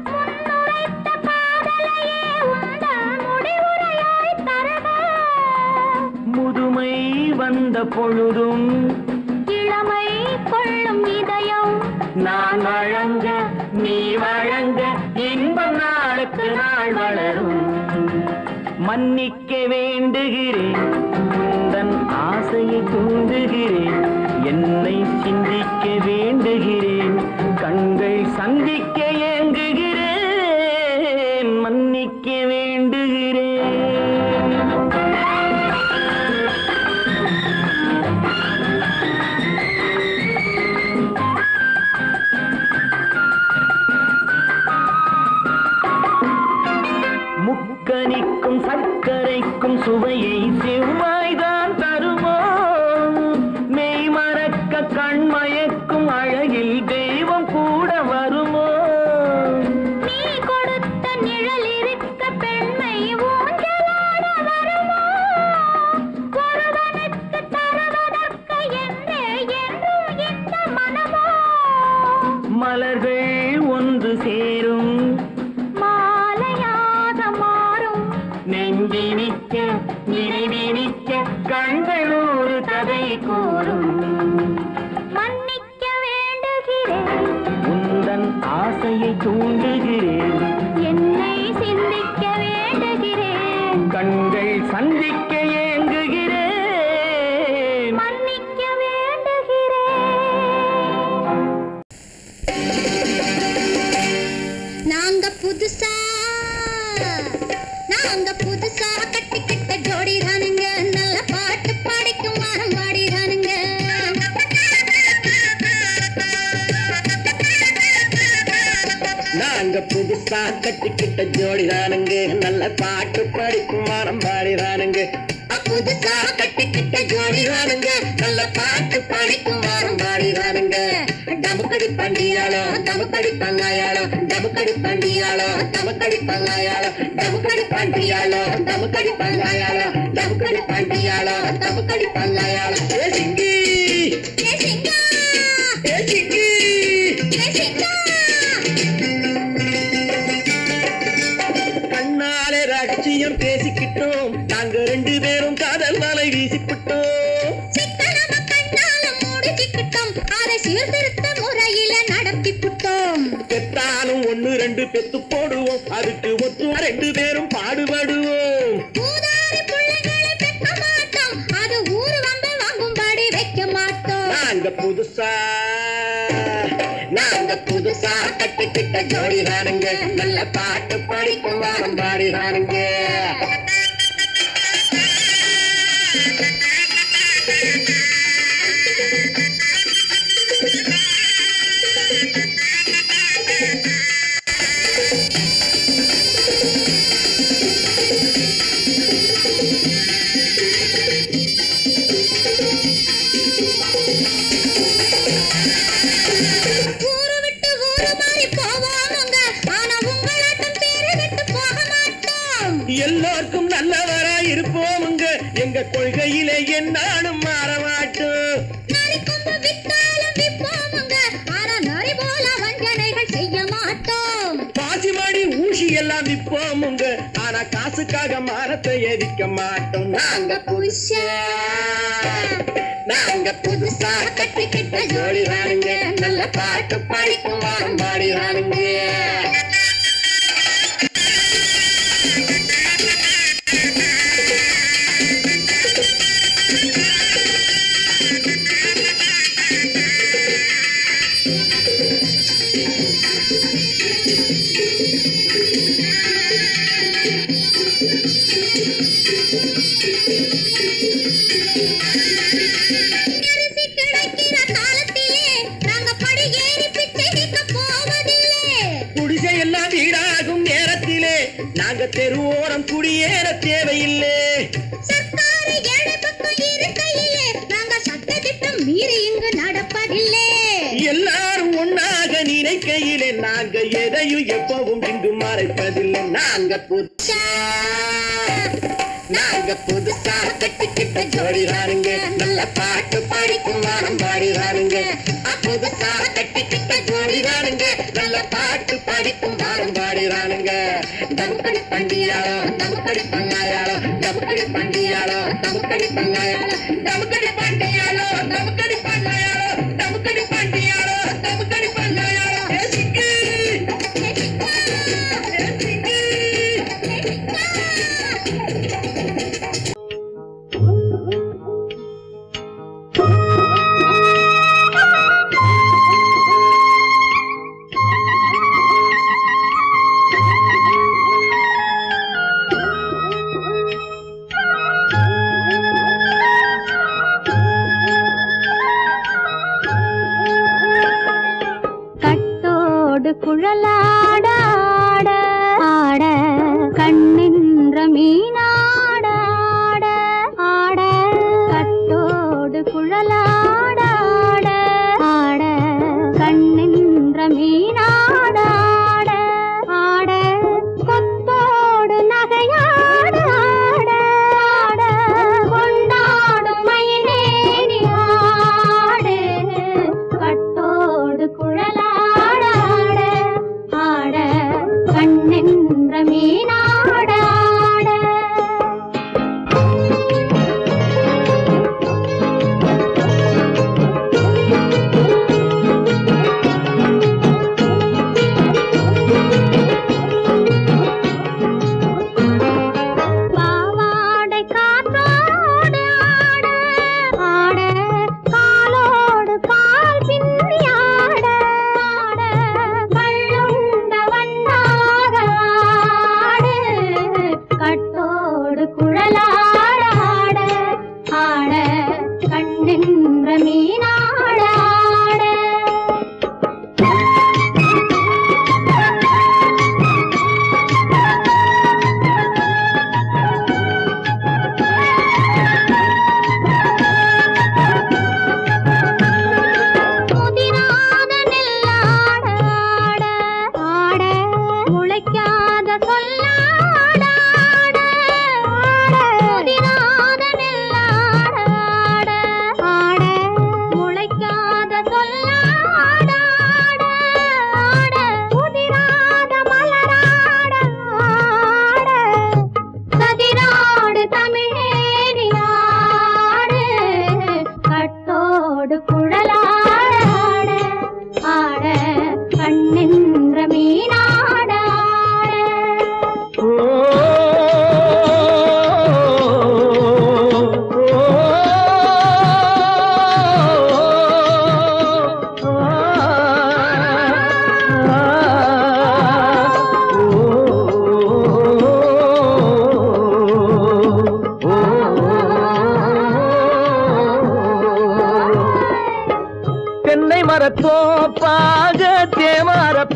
S3: முன்னுரைத்த காதலையே உந்தன் முடிவுரையாய் தருக
S2: முதுமை வந்த பொழுதும்
S3: இளமை கொள்ளும் இதயம்
S2: நான் வழங்க நீ வழங்க இன்பம் நாளுக்கு நாள் வளரும் மன்னிக்க வேண்டுகிறேன் உந்தன் ஆசையை தூண்டுகிறேன் என்னை சிந்திக்க வேண்டுகிறேன் கண்கள் சந்திக்க ஏங்குகிறேன் மன்னிக்க வேண்டுகிறேன் முக்கனிக்கும் சர்க்கரைக்கும் சுவையை செவ்வாய்தான் தருமோ மெய் மறக்க கண்மயக்கும் அழகில் தெய்வம் கூட வருமோ
S3: நீ கொடுத்த நிழல் இருக்க பெண்மை ஊஞ்சலாட வருமோ ஒருவனுக்கு தருவதற்கு என்றே என்றும் இந்த மனமோ
S2: மலர்கள் ஒன்று சேரும்
S3: மாலையாக மாறும்
S2: நெஞ்சினிக்க நினைவினிக்க கண்கள் ஒரு கதை கூறும்
S3: மன்னிக்க வேண்டுகிறேன்
S2: உந்தன் ஆசையை தூண்டுகிறேன்
S3: என்னை சிந்திக்க வேண்டுகிறேன்
S2: கண்கள் சந்திக்க ஏங்குகிறேன்
S3: மன்னிக்க வேண்டுகிறேன் நாங்க புதுசா கட்டிக்கிட்ட ஜோடி தானுங்க நல்ல பாட்டு பாடிக்கும் வாரம் பாடி தானுங்க
S2: நாங்க புதுசா கட்டிக்கிட்ட ஜோடிதானுங்க நல்ல பாட்டு படிக்கும் வாரம் பாடிதானுங்க
S3: புதுசா கட்டிக்கிட்ட ஜோடி தானுங்க நல்ல பாட்டு பாடிக்கும் வாரம் பாடிதானுங்க டமுக்கடி பண்டியாளோ டமுக்கடி பங்காயாளோ டமுக்கடி பண்டியாளோ டமுக்கடி பங்காயாளோ டமுக்கடி பண்டியாளோ டமுக்கடி பங்காயாளோ டமுக்கடி பண்டியாளோ டமுக்கடி பங்காயாளோ
S2: ஏ சிங்கி
S3: ஏ சிங்கா
S2: ஏ சிங்கி
S3: ஏ சிங்கா
S2: கண்ணாலே ரகசியம் பேசிக்கிட்டோம் நாங்க ரெண்டு பேரும் காதல் வலை வீசிக்கிட்டோம்
S3: சிக்கனம கண்ணால முடிச்சுக்கிட்டோம் அதை சீர்திருத்த முறையில நடத்தி புட்டோம்
S2: பெத்தாலும் ஒண்ணு ரெண்டு பெத்து போடுவோம் அதுக்கு ஒத்துவ ரெண்டு பேரும் பாடுபடுவோம்
S3: ஊதாரி பிள்ளைகளை பெற்ற மாட்டோம் அது ஊரு வந்து வாங்கும்படி வைக்க மாட்டோம்
S2: நாங்க புதுசா கட்டிக்கிட்ட ஜோடிதானுங்க நல்ல பாட்டு படிக்கும் வாரம் பாடிதானுங்க எல்லாருக்கும் நல்லவரா இருப்போமுங்க எங்க கொள்கையிலே என்னாலும் மாற மாட்டோம். பாசிமாடி ஊசி எல்லாம் விற்போமுங்க ஆனா காசுக்காக மரத்தை எரிக்க மாட்டோம். நாங்க புதுசா கட்டிக்கிட்ட ஜோடி ராணுங்க நல்ல பாட்டு பாடிக்கும் வாரம் பாடி ராணுங்க. குடிசையெல்லாம் வீடாகும் நேரத்திலே நாங்க தெருவோரம் குடியேற தேவையில்லை. எல்லாரும் ஒன்னாக நினைக்கையிலே நாங்க எதையும் எப்பவும் இங்கு மறைப்பதில்லை. நாங்க புதுசா கட்டிக்கிட்ட ஜோடிதானுங்க நல்ல பாட்டு பாடிக்கும் வாரம் பாடிதானுங்க. புதுசா கட்டிக்கிட்ட ஜோடிதானுங்க நல்ல பாட்டு பாடிக்கும் வாரம் பாடிதானுங்க. தமுக்கடி பண்டியாளோ தமுக்கடி பங்காயாளோ தமுக்கடி பண்டியாளோ தமுக்கடி பங்காயாளோ தமுக்கடி பண்டியாளோ தமுக்கடி பங்காயாளோ தமுக்கடி பண்டியாளோ தமுக்கடி பங்காயாளோ.
S3: குழலாடாட ஆட கண்ணின்ற மீனாடாட ஆட கட்டோடு குழலாடாட ஆட கண்ணின்ற மீனாடாட ஆட கொத்தோடு நகையாடாட ஆட கொண்டாடும் மயிலேறி ஆடு கட்டோடு குழலாட கண்ணென்ற மீனாடாட.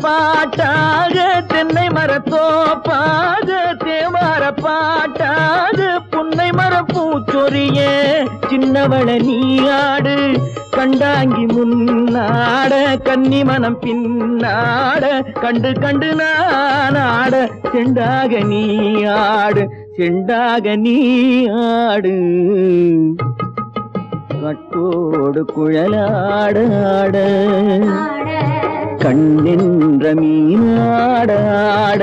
S2: பாட்டாக தென்னை மரத்தோப்பாக தேவார பாட்டாக புன்னை மர பூச்சொரிய சின்னவள நீயாடு கண்டாங்கி முன்னாட கன்னி மனம் பின்னாட கண்டு கண்டு நானாட செண்டாக நீயாடு செண்டாக நீயாடு கட்டோடு குழலாடாட கண்ணென்ற மீனாடாட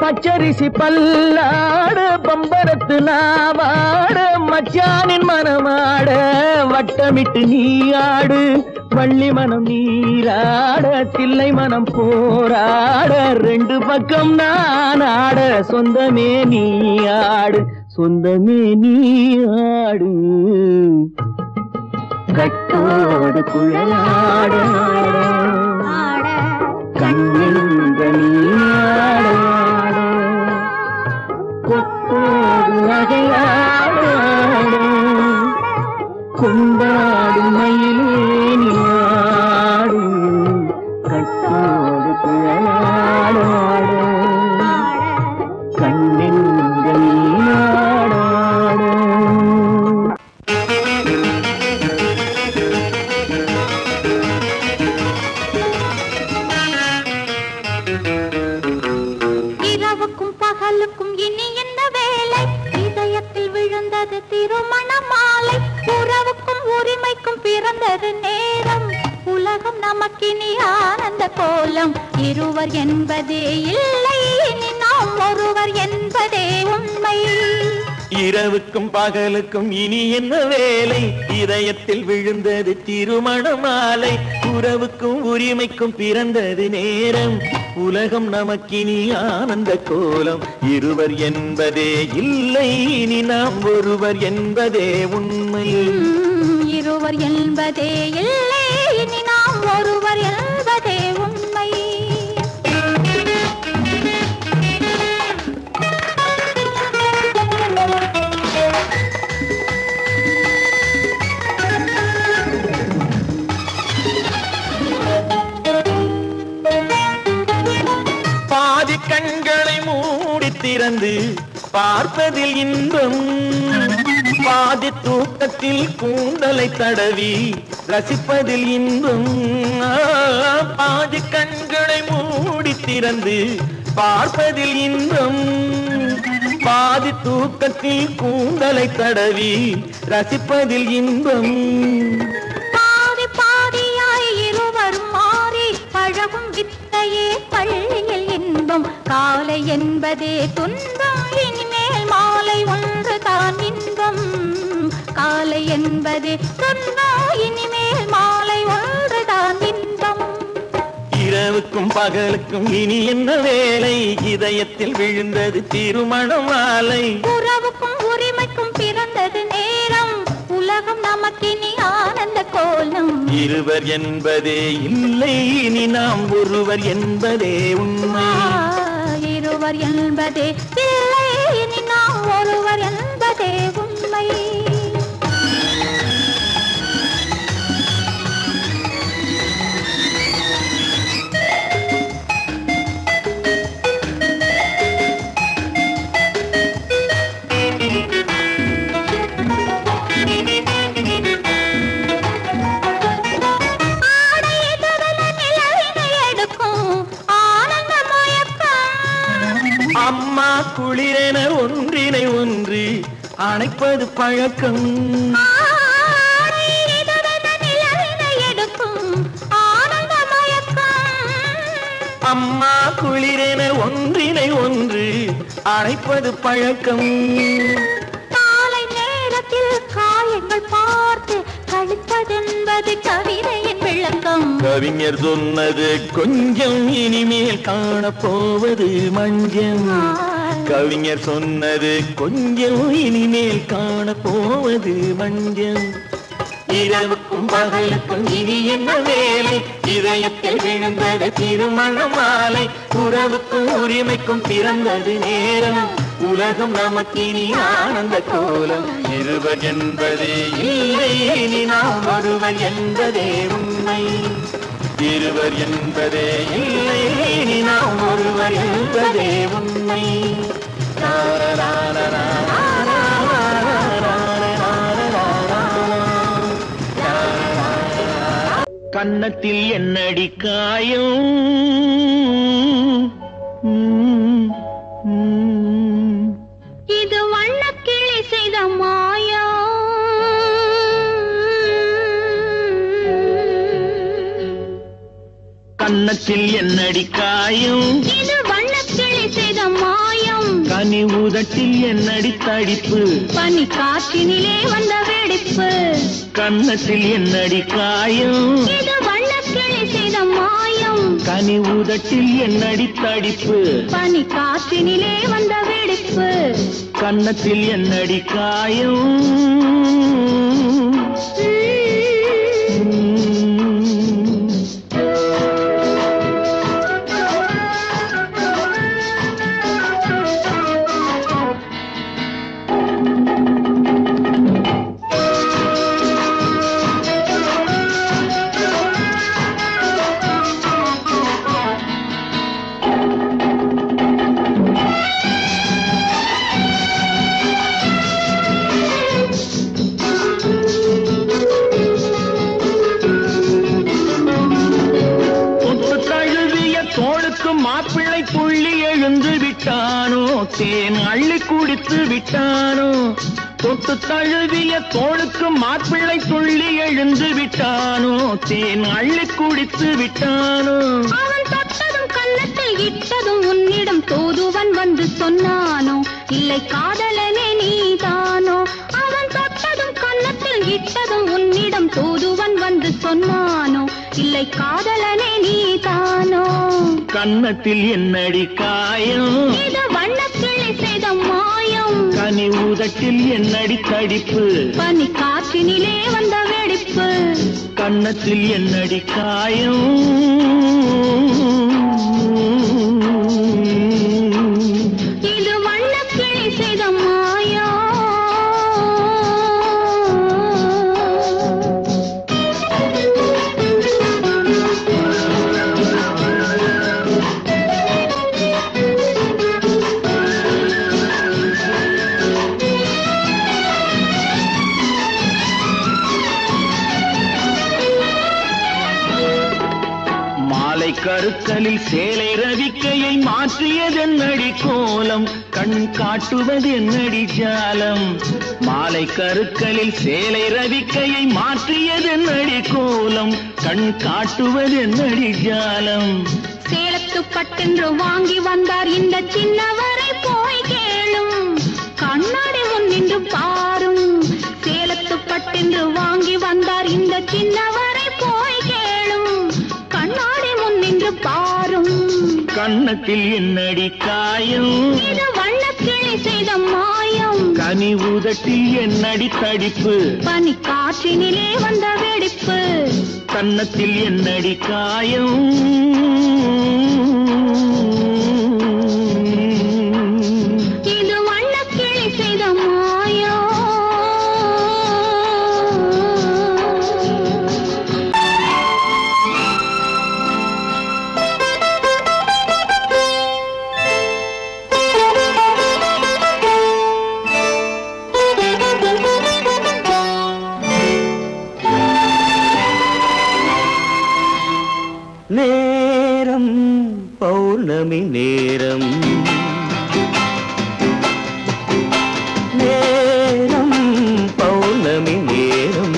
S2: பச்சரிசி பல்லாட பம்பரத்து நாவாட மச்சானின் மனமாட வட்டமிட்டு நீயாடு வள்ளி மனம் நீராட தில்லை மனம் போராட ரெண்டு பக்கம் நானாட சொந்தமே நீயாடு சொந்தமே நீயாடு கட்டோடு குழலாட கண்ணென்ற நீயாட கொத்தோடு நகையாட கொண்டாடு மயிலேனியாடு கட்டோடு குழலாட கண்ணென்ற நீயாட
S3: திருமண மாலை உறவுக்கும் உரிமைக்கும் பிறந்தது நேரம் உலகம் நமக்கினி ஆனந்த கோலம் இருவர் என்பதே இல்லை இனி நாம் ஒருவர் என்பதே உண்மை
S5: இரவுக்கும் பகலுக்கும் இனி என்ன வேலை இதயத்தில் விழுந்தது திருமண மாலை உறவுக்கும் உரிமைக்கும் பிறந்தது நேரம் உலகம் நமக்கினி ஆனந்த கோலம் இருவர் என்பதே இல்லை இனி நாம் ஒருவர் என்பதே உண்மை
S3: இருவர் என்பதே இல்லை இனி நாம் ஒருவர் என்பதே உண்மை
S5: கண்களை மூடி திறந்து பார்ப்பதில் இன்பம் பாதி தூக்கத்தில் கூந்தலை தடவி ரசிப்பதில் இன்பம் பாதி கண்களை மூடி திறந்து பார்ப்பதில் இன்பம் பாதி தூக்கத்தில் கூந்தலை தடவி ரசிப்பதில் இன்பம்
S3: பாதி பாதியாய் இருவர் மாறி பழகும் வித்தையே பள்ளியில் இன்பம் காலை என்பதே துன்பம் இனிமேல் மாலை ஒன்று தான் இன்பம் காலை என்பதே துன்பம் இனிமேல் மாலை ஒன்று தான் இன்பம்
S5: இரவுக்கும் பகலுக்கும் இனி என்ன வேலை இதயத்தில் விழுந்தது திருமண மாலை
S3: உறவுக்கும் உரிமைக்கும் பிறந்தது நேரம் உலகம் நமக்கினி ஆனந்த கோலம்
S5: இருவர் என்பதே இல்லை இனி நாம் ஒருவர் என்பதே உண்மை
S3: இருவர் என்பதே இல்லை இனி நாம் ஒருவர் என்பதே உண்மை
S5: அம்மா குளிரென ஒன்றினை ஒன்று அணைப்பது பழக்கம் அம்மா குளிரென ஒன்றினை ஒன்று அணைப்பது பழக்கம்
S3: காலை நேரத்தில் காயங்கள் பார்த்து கழிப்பதென்பது கவிதையின் விளக்கம்
S5: கவிஞர் சொன்னது கொஞ்சம் இனிமேல் காணப்போவது மஞ்சம் கவிஞர் சொன்னது கொஞ்சம் இனிமேல் காண போவது வஞ்சம். இரவுக்கும் பகலுக்கும் இனி என்ன வேலை, இதயத்தில் விழுந்தது திருமண மாலை. உறவுக்கும் உரிமைக்கும் பிறந்தது நேரம், உலகம் நமக்கினி ஆனந்த கோலம். இருவர் என்பதே இல்லை, இனி நாம் ஒருவர் என்பதே உண்மை. இருவர் என்பதே இல்லை, இனி நாம் ஒருவர் என்பதே உண்மை. கன்னத்தில் என்னடி காயம்,
S3: இது வண்ணக்கிளி செய்த மாயம்.
S5: கன்னத்தில் என்னடி காயம்,
S3: இது வண்ணக்கிளி செய்த மாயம்.
S5: கனி உதட்டில் என்னடி தடிப்பு,
S3: பனி காற்றினிலே வந்த வெடிப்பு.
S5: கன்னத்தில் என்னடி காயம்,
S3: இது வண்ணக்கிளி செய்த மாயம்.
S5: கனி உதட்டில் என்னடி தடிப்பு,
S3: பனி காற்றினிலே வந்த வெடிப்பு.
S5: கன்னத்தில் என்னடி காயம். மாப்பிள்ளை புள்ளி எழுந்து விட்டானோ, தேன் அள்ளி குடித்து விட்டானோ. தொட்டு தழுவிய தோளுக்கு மாப்பிள்ளை துள்ளி எழுந்து விட்டானோ, தேன் அள்ளி குடித்து விட்டானோ.
S3: அவன் தொட்டதும் கன்னத்தில் இட்டதும் உன்னிடம் தோதுவன் வந்து சொன்னானோ, இல்லை காதலனே நீதானோ. அவன் தொட்டதும் கன்னத்தில் இட்டதும் உன்னிடம் தோதுவன் வந்து சொன்னானோ, இல்லை காதலனே நீதானோ.
S5: கன்னத்தில் என்னடி காயம்,
S3: இது வண்ணக்கிளி செய்த மாயம்.
S5: கனி உதட்டில் என்னடி தடிப்பு,
S3: பனி காற்றினிலே வந்த வெடிப்பு.
S5: கன்னத்தில் என்னடி காயம்.
S3: இது வண்ணக்கிளி செய்த மாயம்.
S5: கருக்கலில் சேலை ரவிக்கையை மாற்றியதென்னடி கோலம், கண் காட்டுவதென்னடி ஜாலம். மாலை கருக்கலில் சேலை ரவிக்கையை மாற்றியதென்னடி கோலம், கண் காட்டுவதென்னடி ஜாலம்.
S3: சேலத்து பட்டென்று வாங்கி வந்தார் இந்த சின்னவரை போய் கேளும், கண்ணாடி முன்னின்று பாரும். சேலத்து பட்டென்று வாங்கி வந்தார் இந்த சின்னவரை போய் கேளும், கண்ணாடி முன்னின்று பாரும்.
S5: கன்னத்தில் என்னடி காயம்,
S3: இது வண்ணக்கிளி செய்த மாயம்.
S5: கனி உதட்டில் என்னடி தடிப்பு,
S3: பனி காற்றினிலே வந்த வெடிப்பு.
S5: கன்னத்தில் என்னடி காயம்.
S3: இது வண்ணக்கிளி செய்த மாயம்.
S2: நேரம் பௌர்ணமி நேரம், நேரம் பௌர்ணமி நேரம்.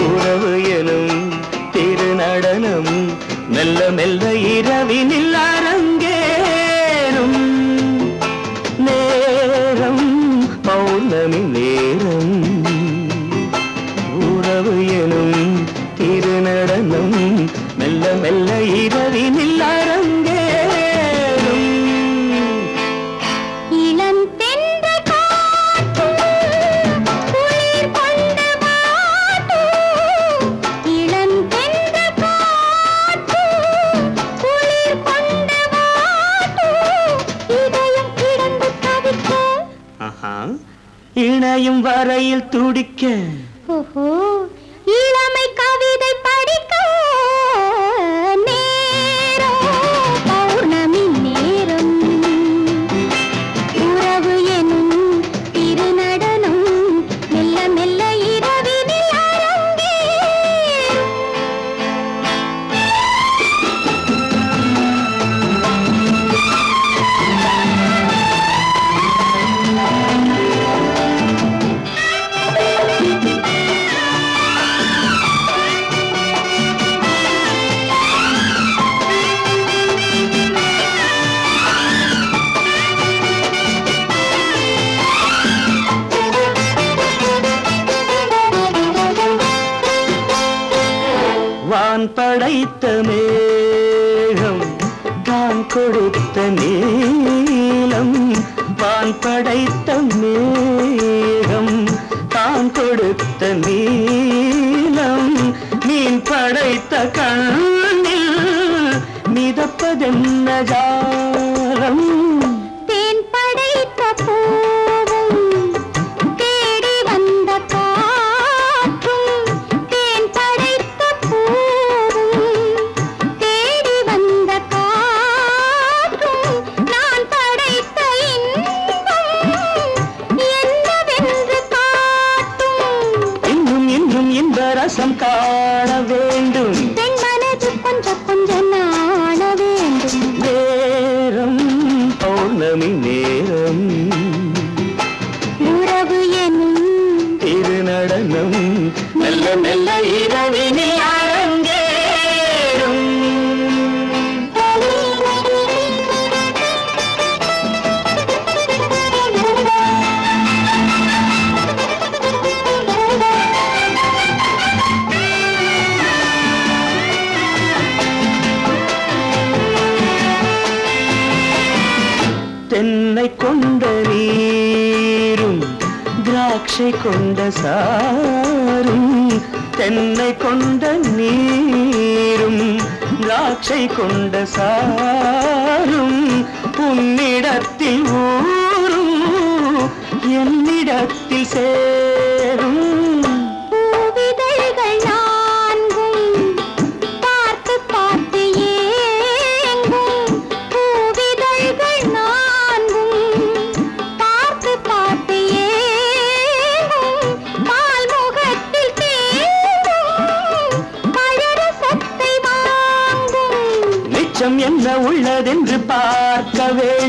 S2: உறவு எனும் திருநடனம் மெல்ல மெல்ல இரவினில் அரங்கேறும். நேரம் பௌர்ணமி நேரம், உறவு எனும் திருநடனம் மெல்ல மெல்ல இரவினில் அரங்கேறும்.
S4: இணையும் வரையில் துடிக்க
S3: ஓஹோ இளமை கவிதை படிக்க நேரம் பௌர்ணமி நேரம் உறவு எனும் திருநடனம் மெல்ல மெல்ல இரவினில்
S4: வான் படைத்த மேகம் தான் கொடுத்த நீலம் வான் படைத்த மேகம் தான் கொடுத்த நீலம் மீன் படைத்த கண்ணில் மிதப்பதென்ன ஜாலம்
S3: தேன் படைத்த பூவும் தேடி வந்த காற்றும் தேன் படைத்த பூவும் தேடி வந்த காற்றும் நான் படைத்த இன்பம் என்னவென்று காட்டும்
S4: இன்னும் இன்னும் இந்த ரசம் காண வேண்டும்
S3: பெண் மனது கொஞ்சம் கொஞ்சம் நாண வேண்டும்
S4: நேரம் பௌர்ணமி நேரம்
S3: உறவு எனும்
S4: திருநடனம் மெல்ல மெல்ல இரவினில் அரங்கேறும் தென்னை கொண்ட நீரும் திராட்சை கொண்ட சாரும் தென்னை கொண்ட நீரும் திராட்சை கொண்ட சாரும் உன்னிடத்தில் ஊரும் என்னிடத்தில் சேரும்
S3: பூவிதழ்கள் நான்கும் பார்த்து பார்த்து ஏங்கும் பூவிதழ்கள் நான்கும் பார்த்து பார்த்து ஏங்கும் பால் முகத்தில் தேங்கும் பழரசத்தை வாங்கும்
S4: நிச்சம் என்ன உள்ளதென்று பார்க்க வேண்டும்